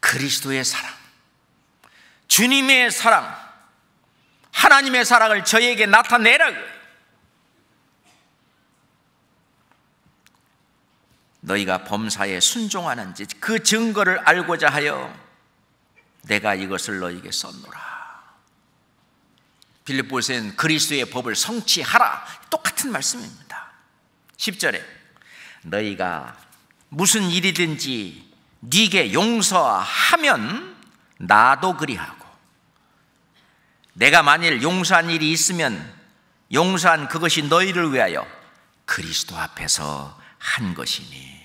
그리스도의 사랑, 주님의 사랑, 하나님의 사랑을 저희에게 나타내라. 너희가 범사에 순종하는지 그 증거를 알고자 하여 내가 이것을 너희에게 썼노라. 빌립보서엔 그리스도의 법을 성취하라, 똑같은 말씀입니다. 10절에 너희가 무슨 일이든지 네게 용서하면 나도 그리하고, 내가 만일 용서한 일이 있으면 용서한 그것이 너희를 위하여 그리스도 앞에서 한 것이니.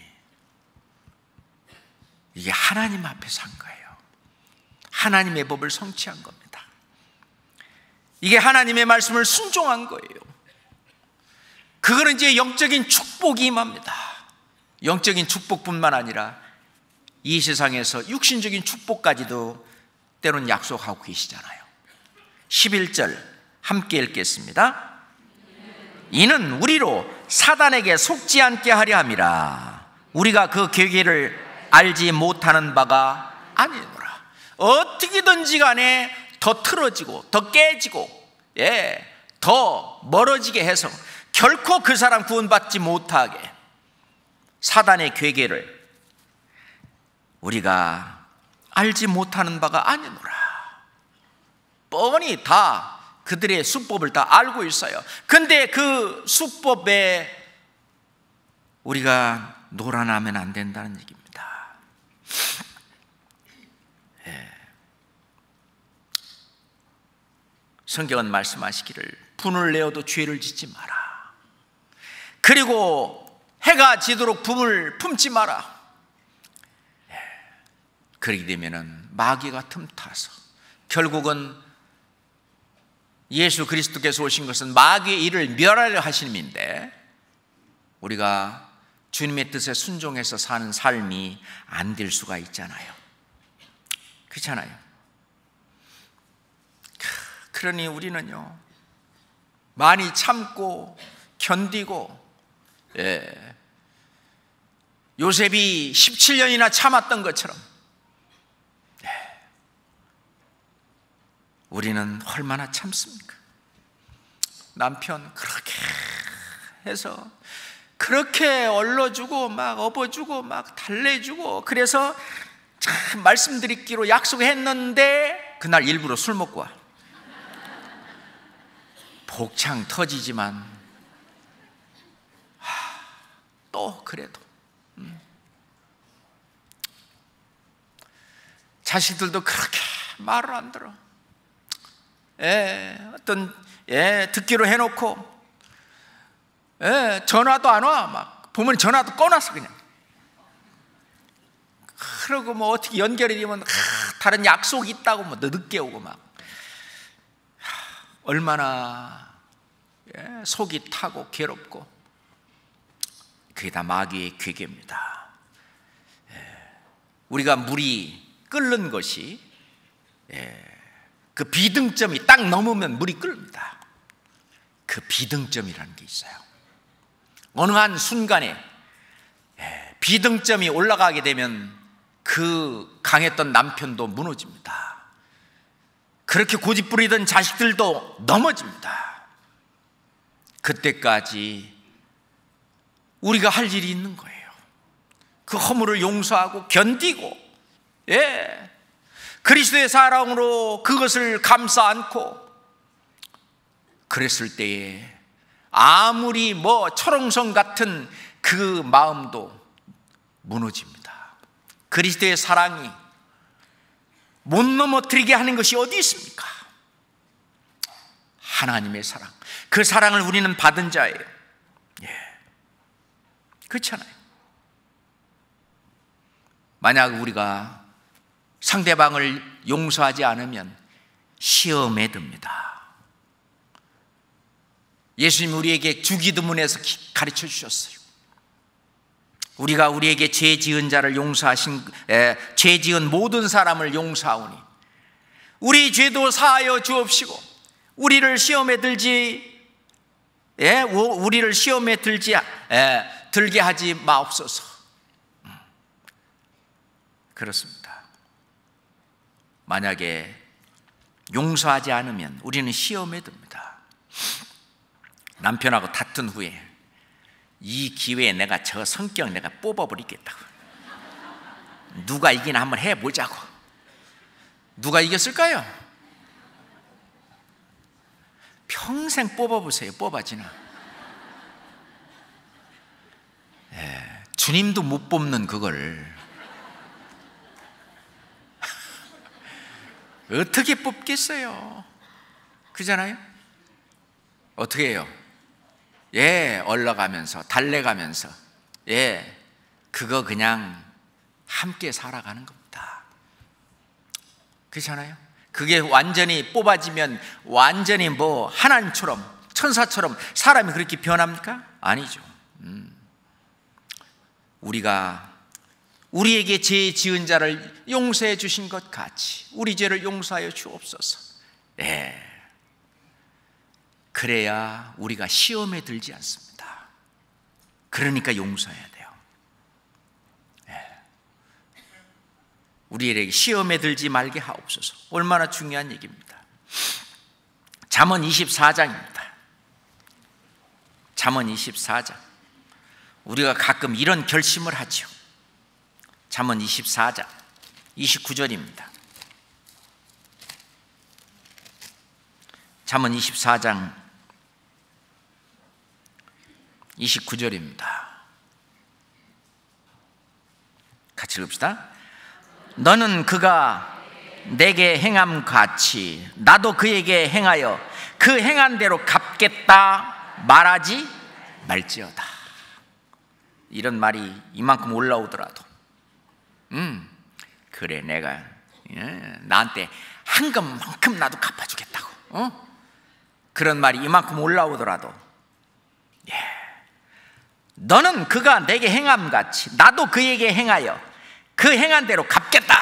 이게 하나님 앞에서 한 거예요. 하나님의 법을 성취한 겁니다. 이게 하나님의 말씀을 순종한 거예요. 그거는 이제 영적인 축복이 임합니다. 영적인 축복뿐만 아니라 이 세상에서 육신적인 축복까지도 때론 약속하고 계시잖아요. 11절 함께 읽겠습니다. 이는 우리로 사단에게 속지 않게 하려 함이라. 우리가 그 계획을 알지 못하는 바가 아니노라. 어떻게든지 간에 더 틀어지고 더 깨지고 더 멀어지게 해서 결코 그 사람 구원받지 못하게 사단의 괴계를 우리가 알지 못하는 바가 아니노라. 뻔히 다 그들의 수법을 다 알고 있어요. 근데 그 수법에 우리가 놀아나면 안 된다는 얘기입니다. 성경은 말씀하시기를 분을 내어도 죄를 짓지 마라. 그리고 해가 지도록 분을 품지 마라. 그렇게 되면은 마귀가 틈타서 결국은 예수 그리스도께서 오신 것은 마귀의 일을 멸하려 하심인데 우리가 주님의 뜻에 순종해서 사는 삶이 안 될 수가 있잖아요. 그렇잖아요. 그러니 우리는요, 많이 참고 견디고, 요셉이 17년이나 참았던 것처럼 우리는 얼마나 참습니까? 남편 그렇게 해서 그렇게 얼러주고 막 업어주고 막 달래주고, 그래서 참 말씀드리기로 약속했는데 그날 일부러 술 먹고 와. 복창 터지지만 또 그래도 자식들도 그렇게 말을 안 들어. 듣기로 해놓고 전화도 안 와. 막 보면 전화도 꺼놨어 그냥. 그러고 뭐 어떻게 연결이 되면 다른 약속이 있다고 뭐 늦게 오고 막. 얼마나 속이 타고 괴롭고. 그게 다 마귀의 괴계입니다. 우리가 물이 끓는 것이 그 비등점이 딱 넘으면 물이 끓습니다. 그 비등점이라는 게 있어요. 어느 한 순간에 비등점이 올라가게 되면 그 강했던 남편도 무너집니다. 그렇게 고집부리던 자식들도 넘어집니다. 그때까지 우리가 할 일이 있는 거예요. 그 허물을 용서하고 견디고, 그리스도의 사랑으로 그것을 감싸 안고, 그랬을 때에 아무리 뭐 철옹성 같은 그 마음도 무너집니다. 그리스도의 사랑이 못 넘어뜨리게 하는 것이 어디 있습니까? 하나님의 사랑. 그 사랑을 우리는 받은 자예요. 그렇잖아요. 만약 우리가 상대방을 용서하지 않으면 시험에 듭니다. 예수님이 우리에게 주기도문에서 가르쳐 주셨어요. 우리가 우리에게 죄 지은 자를 용서하신, 죄 지은 모든 사람을 용서하오니 우리 죄도 사하여 주옵시고 우리를 시험에 들지, 우리를 시험에 들게 하지 마옵소서. 그렇습니다. 만약에 용서하지 않으면 우리는 시험에 듭니다. 남편하고 다툰 후에 이 기회에 내가 저 성격 내가 뽑아버리겠다고. 누가 이기나 한번 해보자고. 누가 이겼을까요? 평생 뽑아보세요. 뽑아지나? 주님도 못 뽑는 그걸 어떻게 뽑겠어요? 그잖아요? 어떻게 해요? 얼러가면서 달래가면서 그거 그냥 함께 살아가는 겁니다. 그렇잖아요? 그게 완전히 뽑아지면 완전히 뭐 하나님처럼 천사처럼 사람이 그렇게 변합니까? 아니죠. 우리가 우리에게 죄 지은 자를 용서해 주신 것 같이 우리 죄를 용서하여 주옵소서. 그래야 우리가 시험에 들지 않습니다. 그러니까 용서해야 돼요. 우리에게 시험에 들지 말게 하옵소서. 얼마나 중요한 얘기입니다. 잠언 24장입니다. 잠언 24장. 우리가 가끔 이런 결심을 하죠. 잠언 24장 29절입니다. 잠언 24장 29절입니다. 같이 읽읍시다. 너는 그가 내게 행함 같이 나도 그에게 행하여 그 행한 대로 갚겠다 말하지 말지어다. 이런 말이 이만큼 올라오더라도 그래 내가 나한테 한 것만큼 나도 갚아주겠다고 그런 말이 이만큼 올라오더라도 너는 그가 내게 행함 같이 나도 그에게 행하여 그 행한 대로 갚겠다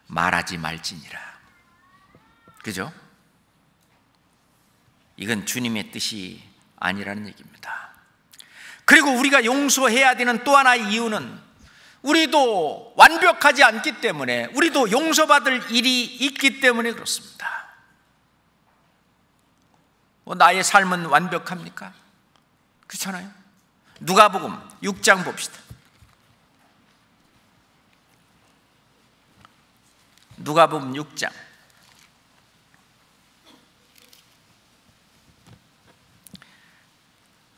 말하지 말지니라. 그죠? 이건 주님의 뜻이 아니라는 얘기입니다. 그리고 우리가 용서해야 되는 또 하나의 이유는 우리도 완벽하지 않기 때문에 우리도 용서받을 일이 있기 때문에 그렇습니다. 나의 삶은 완벽합니까? 그렇잖아요. 누가복음 6장 봅시다. 누가복음 6장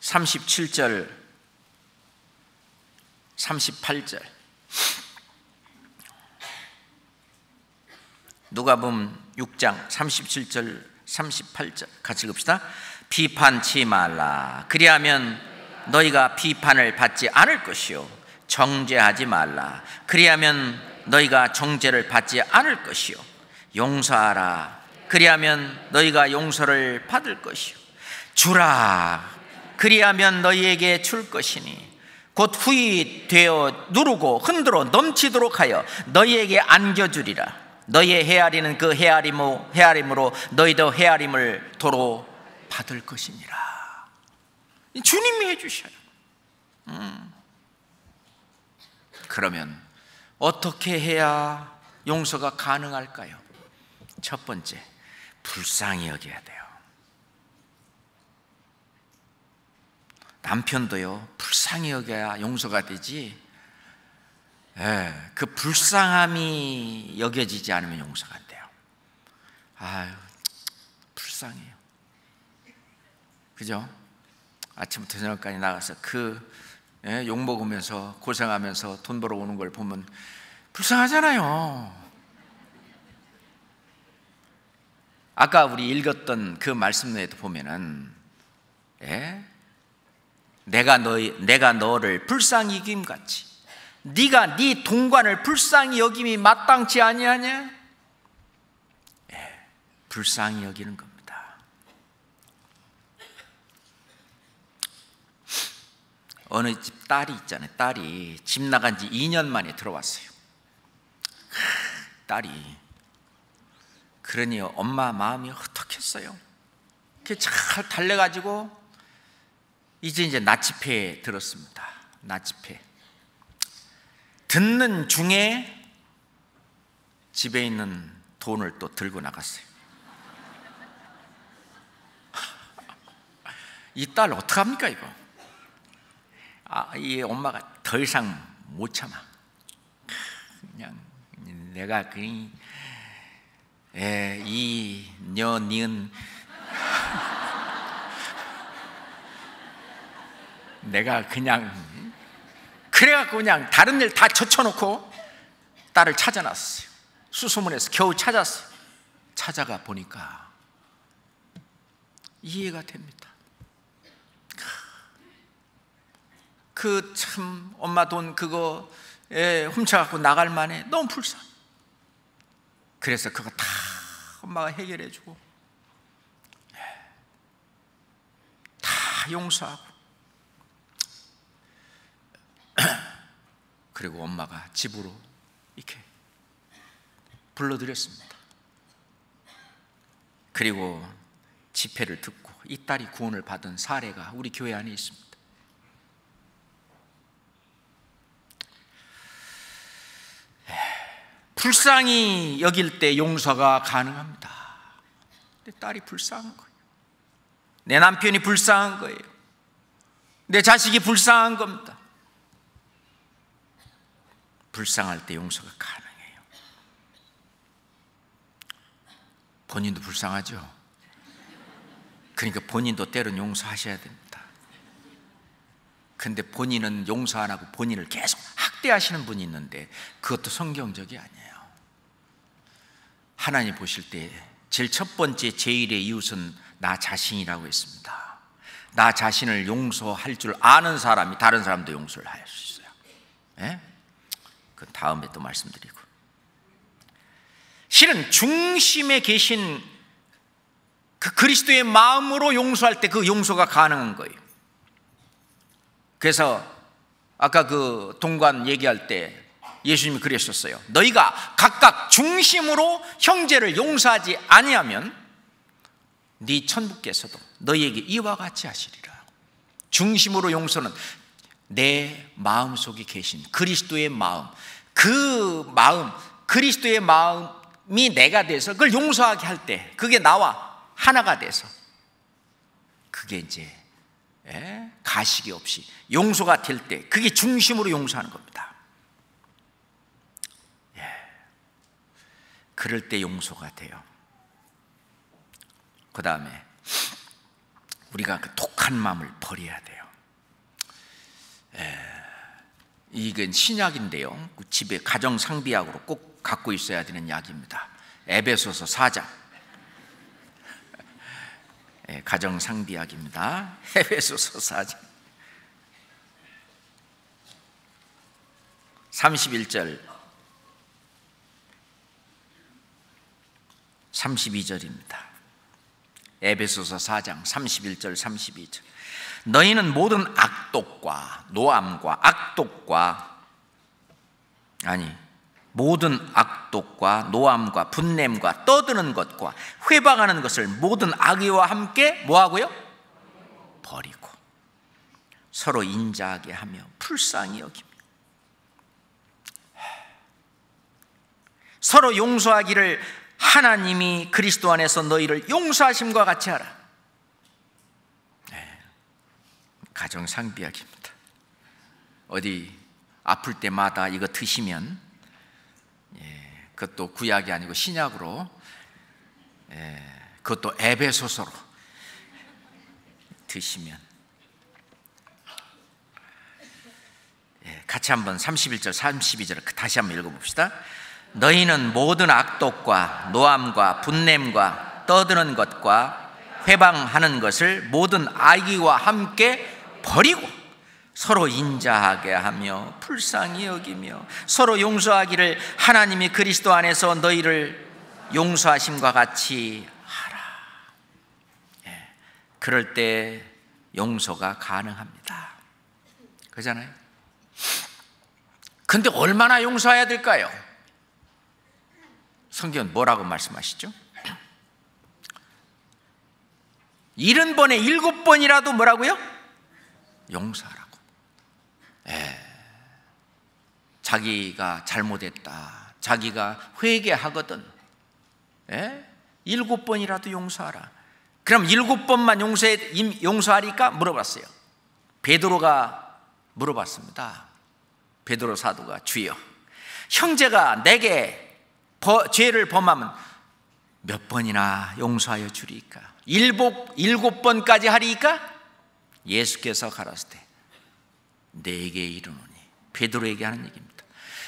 37절 38절. 누가복음 6장 37절 38절 같이 읽읍시다. 비판치 말라. 그리하면 너희가 비판을 받지 않을 것이요 정죄하지 말라. 그리하면 너희가 정죄를 받지 않을 것이요 용서하라. 그리하면 너희가 용서를 받을 것이요 주라. 그리하면 너희에게 줄 것이니 곧 후히 되어 누르고 흔들어 넘치도록 하여 너희에게 안겨주리라. 너희의 헤아리는 그 헤아림으로 너희도 헤아림을 도로 받을 것이니라. 주님이 해주셔요. 그러면 어떻게 해야 용서가 가능할까요? 첫 번째, 불쌍히 여겨야 돼요. 남편도요, 불쌍히 여겨야 용서가 되지, 그 불쌍함이 여겨지지 않으면 용서가 안 돼요. 아유, 불쌍해요. 그죠? 아침부터 저녁까지 나가서 욕 먹으면서 고생하면서 돈 벌어오는 걸 보면 불쌍하잖아요. 아까 우리 읽었던 그 말씀 내에도 보면은 내가 너를 불쌍히 여김 같이 네가 네 동관을 불쌍히 여김이 마땅치 아니하냐? 불쌍히 여기는 겁니다. 어느 집 딸이 있잖아요. 딸이 집 나간 지 2년 만에 들어왔어요. 딸이 그러니 엄마 마음이 헛헛했어요. 잘 달래가지고 이제 나치페에 들었습니다. 나치페 듣는 중에 집에 있는 돈을 또 들고 나갔어요. 이 딸 어떡합니까 이거? 이 엄마가 더 이상 못 참아. 그냥 내가 이 니은 내가 그냥 그래갖고 그냥 다른 일 다 젖혀놓고 딸을 찾아놨어요. 수소문해서 겨우 찾았어요. 찾아가 보니까 이해가 됩니다. 그 참 엄마 돈 그거 훔쳐갖고 나갈 만해. 너무 불쌍해. 그래서 그거 다 엄마가 해결해주고 다 용서하고 그리고 엄마가 집으로 이렇게 불러들였습니다. 그리고 집회를 듣고 이 딸이 구원을 받은 사례가 우리 교회 안에 있습니다. 불쌍히 여길 때 용서가 가능합니다. 내 딸이 불쌍한 거예요. 내 남편이 불쌍한 거예요. 내 자식이 불쌍한 겁니다. 불쌍할 때 용서가 가능해요. 본인도 불쌍하죠? 그러니까 본인도 때론 용서하셔야 됩니다. 근데 본인은 용서 안 하고 본인을 계속 학대하시는 분이 있는데 그것도 성경적이 아니에요. 하나님 보실 때 제일 첫 번째 제일의 이웃은 나 자신이라고 했습니다. 나 자신을 용서할 줄 아는 사람이 다른 사람도 용서를 할 수 있어요. 예? 그 다음에 또 말씀드리고, 실은 중심에 계신 그 그리스도의 마음으로 용서할 때 그 용서가 가능한 거예요. 그래서 아까 그 동관 얘기할 때 예수님이 그랬었어요. 너희가 각각 중심으로 형제를 용서하지 아니하면 네 천부께서도 너희에게 이와 같이 하시리라. 중심으로 용서는 내 마음속에 계신 그리스도의 마음, 그 마음, 그리스도의 마음이 내가 돼서 그걸 용서하게 할 때 그게 나와 하나가 돼서 그게 이제 가식이 없이 용서가 될 때 그게 중심으로 용서하는 겁니다. 그럴 때 용서가 돼요. 그 다음에 우리가 그 독한 마음을 버려야 돼요. 이건 신약인데요, 집에 가정상비약으로 꼭 갖고 있어야 되는 약입니다. 에베소서 4장 가정상비약입니다. 에베소서 4장 31절 32절입니다. 에베소서 4장 31절 32절. 너희는 모든 악독과 노함과 모든 악독과 노함과 분냄과 떠드는 것과 회방하는 것을 모든 악의와 함께 뭐하고요? 버리고 서로 인자하게 하며 불쌍히 여기며 서로 용서하기를 하나님이 그리스도 안에서 너희를 용서하심과 같이 하라. 가정상비약입니다. 어디 아플 때마다 이거 드시면, 그것도 구약이 아니고 신약으로, 그것도 에베소서로 드시면, 같이 한번 31절 32절을 다시 한번 읽어봅시다. 너희는 모든 악독과 노함과 분냄과 떠드는 것과 회방하는 것을 모든 악의와 함께 버리고 서로 인자하게 하며 불쌍히 여기며 서로 용서하기를 하나님이 그리스도 안에서 너희를 용서하심과 같이 하라. 그럴 때 용서가 가능합니다. 그렇잖아요? 근데 얼마나 용서해야 될까요? 성경은 뭐라고 말씀하시죠? 70번에 7번이라도 뭐라고요? 용서하라고. 자기가 잘못했다, 자기가 회개하거든 7번이라도 용서하라. 그럼 7번만 용서하리까? 물어봤어요. 베드로가 물어봤습니다. 베드로 사도가, 주여, 형제가 내게 죄를 범하면 몇 번이나 용서하여 주리까? 7번까지 하리까? 예수께서 가라사대 내게 이르노니. 베드로에게 하는 얘기입니다.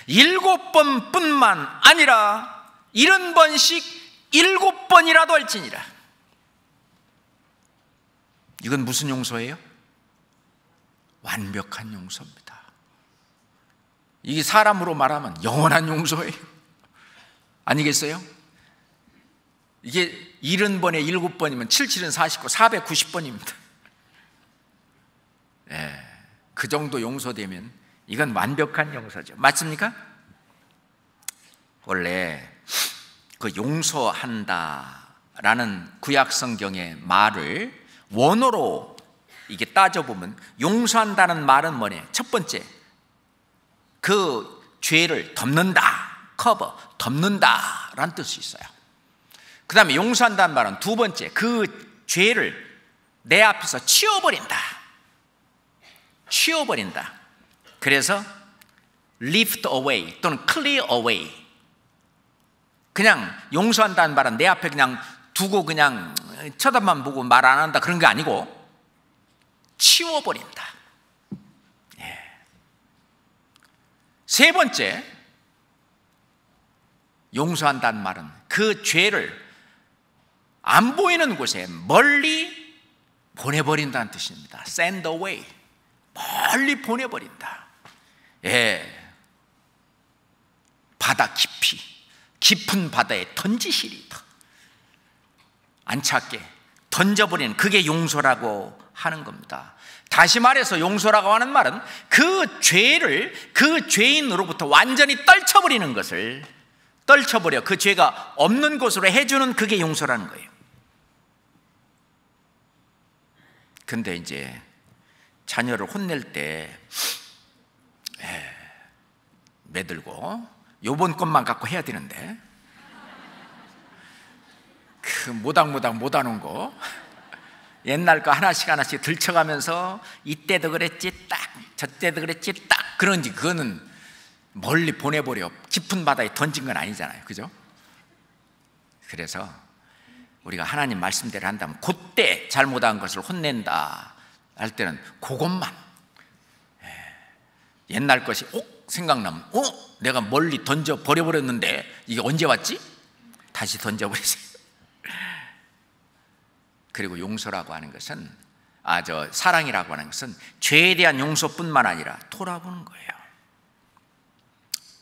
7번뿐만 아니라 70번씩 7번이라도 할지니라. 이건 무슨 용서예요? 완벽한 용서입니다. 이게 사람으로 말하면 영원한 용서예요. 아니겠어요? 이게 70번에 7번이면 77은 49, 490번입니다. 예, 그 정도 용서되면 이건 완벽한 용서죠. 맞습니까? 원래 그 용서한다라는 구약성경의 말을 원어로 이게 따져보면 용서한다는 말은 뭐냐? 첫 번째, 그 죄를 덮는다, 커버, 덮는다라는 뜻이 있어요. 그 다음에 용서한다는 말은 두 번째, 그 죄를 내 앞에서 치워버린다. 치워버린다. 그래서 lift away 또는 clear away. 그냥 용서한다는 말은 내 앞에 그냥 두고 그냥 쳐다만 보고 말 안 한다 그런 게 아니고 치워버린다. 예. 세 번째, 용서한다는 말은 그 죄를 안 보이는 곳에 멀리 보내버린다는 뜻입니다. send away. 멀리 보내버린다. 예. 바다 깊이, 깊은 바다에 던지시리다. 안 찾게 던져버리는, 그게 용서라고 하는 겁니다. 다시 말해서 용서라고 하는 말은 그 죄를 그 죄인으로부터 완전히 떨쳐버리는 것을, 떨쳐버려 그 죄가 없는 곳으로 해주는, 그게 용서라는 거예요. 근데 이제 자녀를 혼낼 때 매들고 요번 것만 갖고 해야 되는데 그 모닥모닥 못하는 거 옛날 거 하나씩 하나씩 들쳐가면서 이때도 그랬지 딱, 저때도 그랬지 딱, 그런지 그거는 멀리 보내버려 깊은 바다에 던진 건 아니잖아요. 그죠? 그래서 우리가 하나님 말씀대로 한다면 그때 잘못한 것을 혼낸다 할 때는 그것만, 옛날 것이 생각나면 내가 멀리 던져 버려버렸는데 이게 언제 왔지? 다시 던져버리세요. 그리고 용서라고 하는 것은, 사랑이라고 하는 것은 죄에 대한 용서뿐만 아니라 돌아보는 거예요.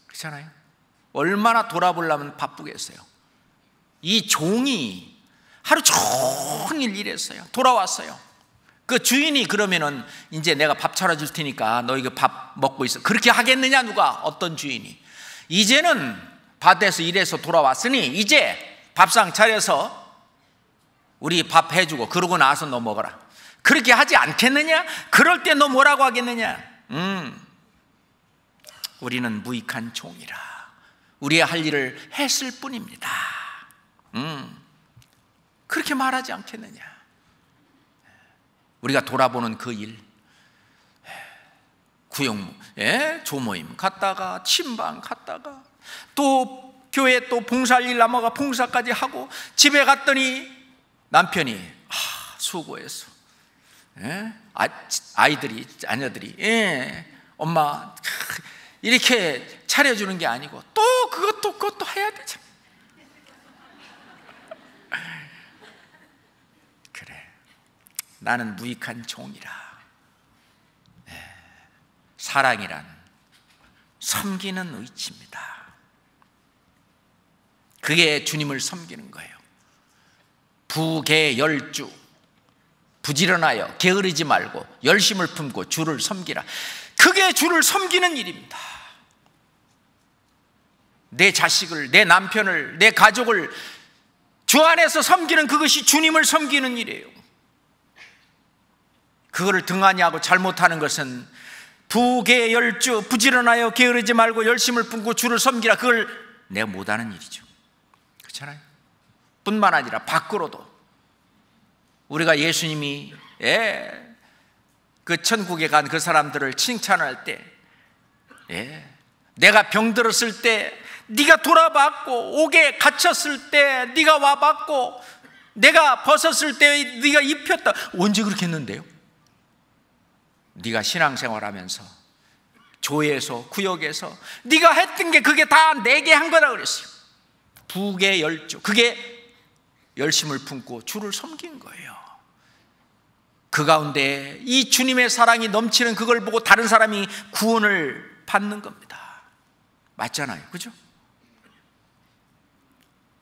그렇잖아요? 얼마나 돌아보려면 바쁘겠어요. 이 종이 하루 종일 일했어요. 돌아왔어요. 그 주인이 그러면은 이제 내가 밥 차려줄 테니까 너 이거 밥 먹고 있어, 그렇게 하겠느냐? 누가? 어떤 주인이. 이제는 밭에서 일해서 돌아왔으니 이제 밥상 차려서 우리 밥 해주고 그러고 나서 너 먹어라, 그렇게 하지 않겠느냐? 그럴 때 너 뭐라고 하겠느냐? 우리는 무익한 종이라 우리의 할 일을 했을 뿐입니다. 그렇게 말하지 않겠느냐? 우리가 돌아보는 그 일, 구역, 조모임 갔다가 침방 갔다가 또 교회 또 봉사할 일 남아가 봉사까지 하고 집에 갔더니 남편이 수고했어. 아이들이, 자녀들이 엄마 이렇게 차려주는 게 아니고 또 그것도 해야 되죠. 그래, 나는 무익한 종이라. 사랑이란 섬기는 의지입니다. 그게 주님을 섬기는 거예요. 부계열주, 부지런하여 게으르지 말고 열심을 품고 주를 섬기라. 그게 주를 섬기는 일입니다. 내 자식을, 내 남편을, 내 가족을 주 안에서 섬기는, 그것이 주님을 섬기는 일이에요. 그거를 등한히 하고 잘못하는 것은 부계열주, 부지런하여 게으르지 말고 열심을 품고 주를 섬기라, 그걸 내가 못하는 일이죠. 그렇잖아요? 뿐만 아니라 밖으로도 우리가 예수님이 그 천국에 간 그 사람들을 칭찬할 때, 내가 병들었을 때 네가 돌아봤고, 옥에 갇혔을 때 네가 와봤고, 내가 벗었을 때 네가 입혔다. 언제 그렇게 했는데요? 네가 신앙생활하면서 교회에서, 구역에서 네가 했던 게 그게 다 내게 한 거다 그랬어요. 북의 열조, 그게 열심을 품고 주를 섬긴 거예요. 그 가운데 이 주님의 사랑이 넘치는 그걸 보고 다른 사람이 구원을 받는 겁니다. 맞잖아요, 그죠?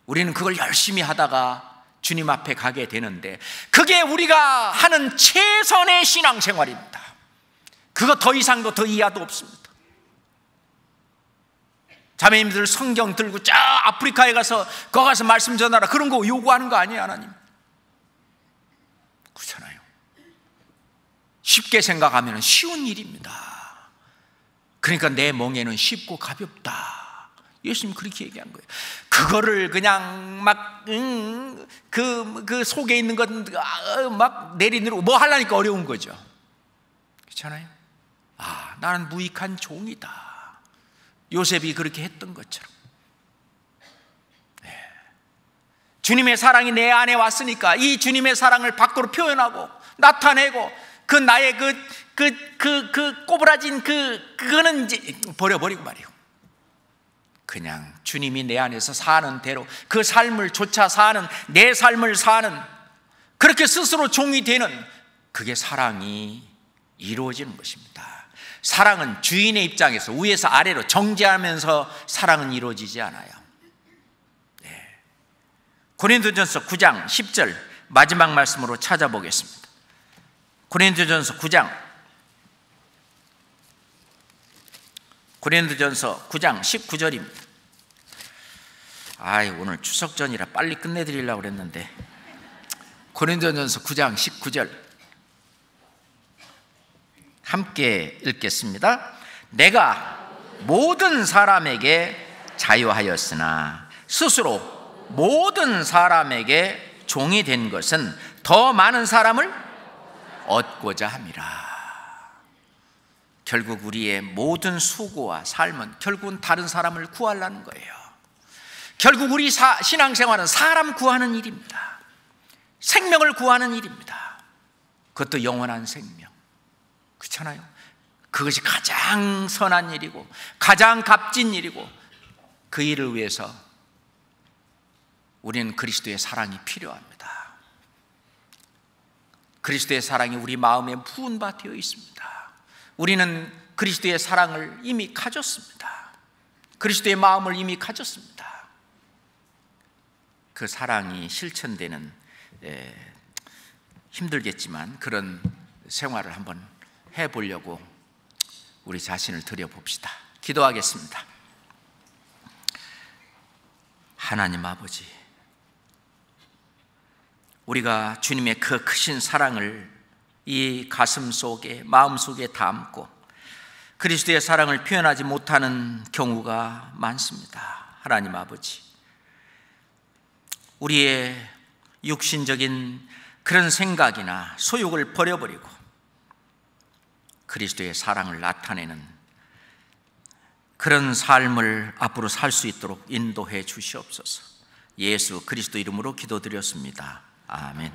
우리는 그걸 열심히 하다가 주님 앞에 가게 되는데 그게 우리가 하는 최선의 신앙생활입니다. 그거 더 이상도 더 이하도 없습니다. 자매님들 성경 들고 저 아프리카에 가서 거기 가서 말씀 전하라 그런 거 요구하는 거 아니에요, 하나님? 그렇잖아요. 쉽게 생각하면 쉬운 일입니다. 그러니까 내 멍에는 쉽고 가볍다. 예수님 그렇게 얘기한 거예요. 그거를 그냥 막 그 속에 있는 것 막 내리누르고 뭐 하려니까 어려운 거죠. 그렇잖아요. 아, 나는 무익한 종이다. 요셉이 그렇게 했던 것처럼. 네. 주님의 사랑이 내 안에 왔으니까 이 주님의 사랑을 밖으로 표현하고 나타내고 그 나의 그 꼬부라진 그거는 이제 버려버리고 말이에요. 그냥 주님이 내 안에서 사는 대로 그 삶을 쫓아 사는, 내 삶을 사는, 그렇게 스스로 종이 되는, 그게 사랑이 이루어지는 것입니다. 사랑은 주인의 입장에서 위에서 아래로 정죄하면서 사랑은 이루어지지 않아요. 네. 고린도전서 9장 10절 마지막 말씀으로 찾아보겠습니다. 고린도전서 9장 19절입니다. 오늘 추석 전이라 빨리 끝내드리려고 그랬는데 고린도전서 9장 19절 함께 읽겠습니다. 내가 모든 사람에게 자유하였으나 스스로 모든 사람에게 종이 된 것은 더 많은 사람을 얻고자 함이라. 결국 우리의 모든 수고와 삶은 결국은 다른 사람을 구하려는 거예요. 결국 우리 신앙생활은 사람 구하는 일입니다. 생명을 구하는 일입니다. 그것도 영원한 생명. 그렇잖아요. 그것이 가장 선한 일이고 가장 값진 일이고 그 일을 위해서 우리는 그리스도의 사랑이 필요합니다. 그리스도의 사랑이 우리 마음에 부은 바 되어 있습니다. 우리는 그리스도의 사랑을 이미 가졌습니다. 그리스도의 마음을 이미 가졌습니다. 그 사랑이 실천되는 힘들겠지만 그런 생활을 한번 해보려고 우리 자신을 들여봅시다. 기도하겠습니다. 하나님 아버지, 우리가 주님의 그 크신 사랑을 이 가슴 속에, 마음 속에 담고 그리스도의 사랑을 표현하지 못하는 경우가 많습니다. 하나님 아버지, 우리의 육신적인 그런 생각이나 소욕을 버려버리고 그리스도의 사랑을 나타내는 그런 삶을 앞으로 살 수 있도록 인도해 주시옵소서. 예수 그리스도 이름으로 기도드렸습니다. 아멘.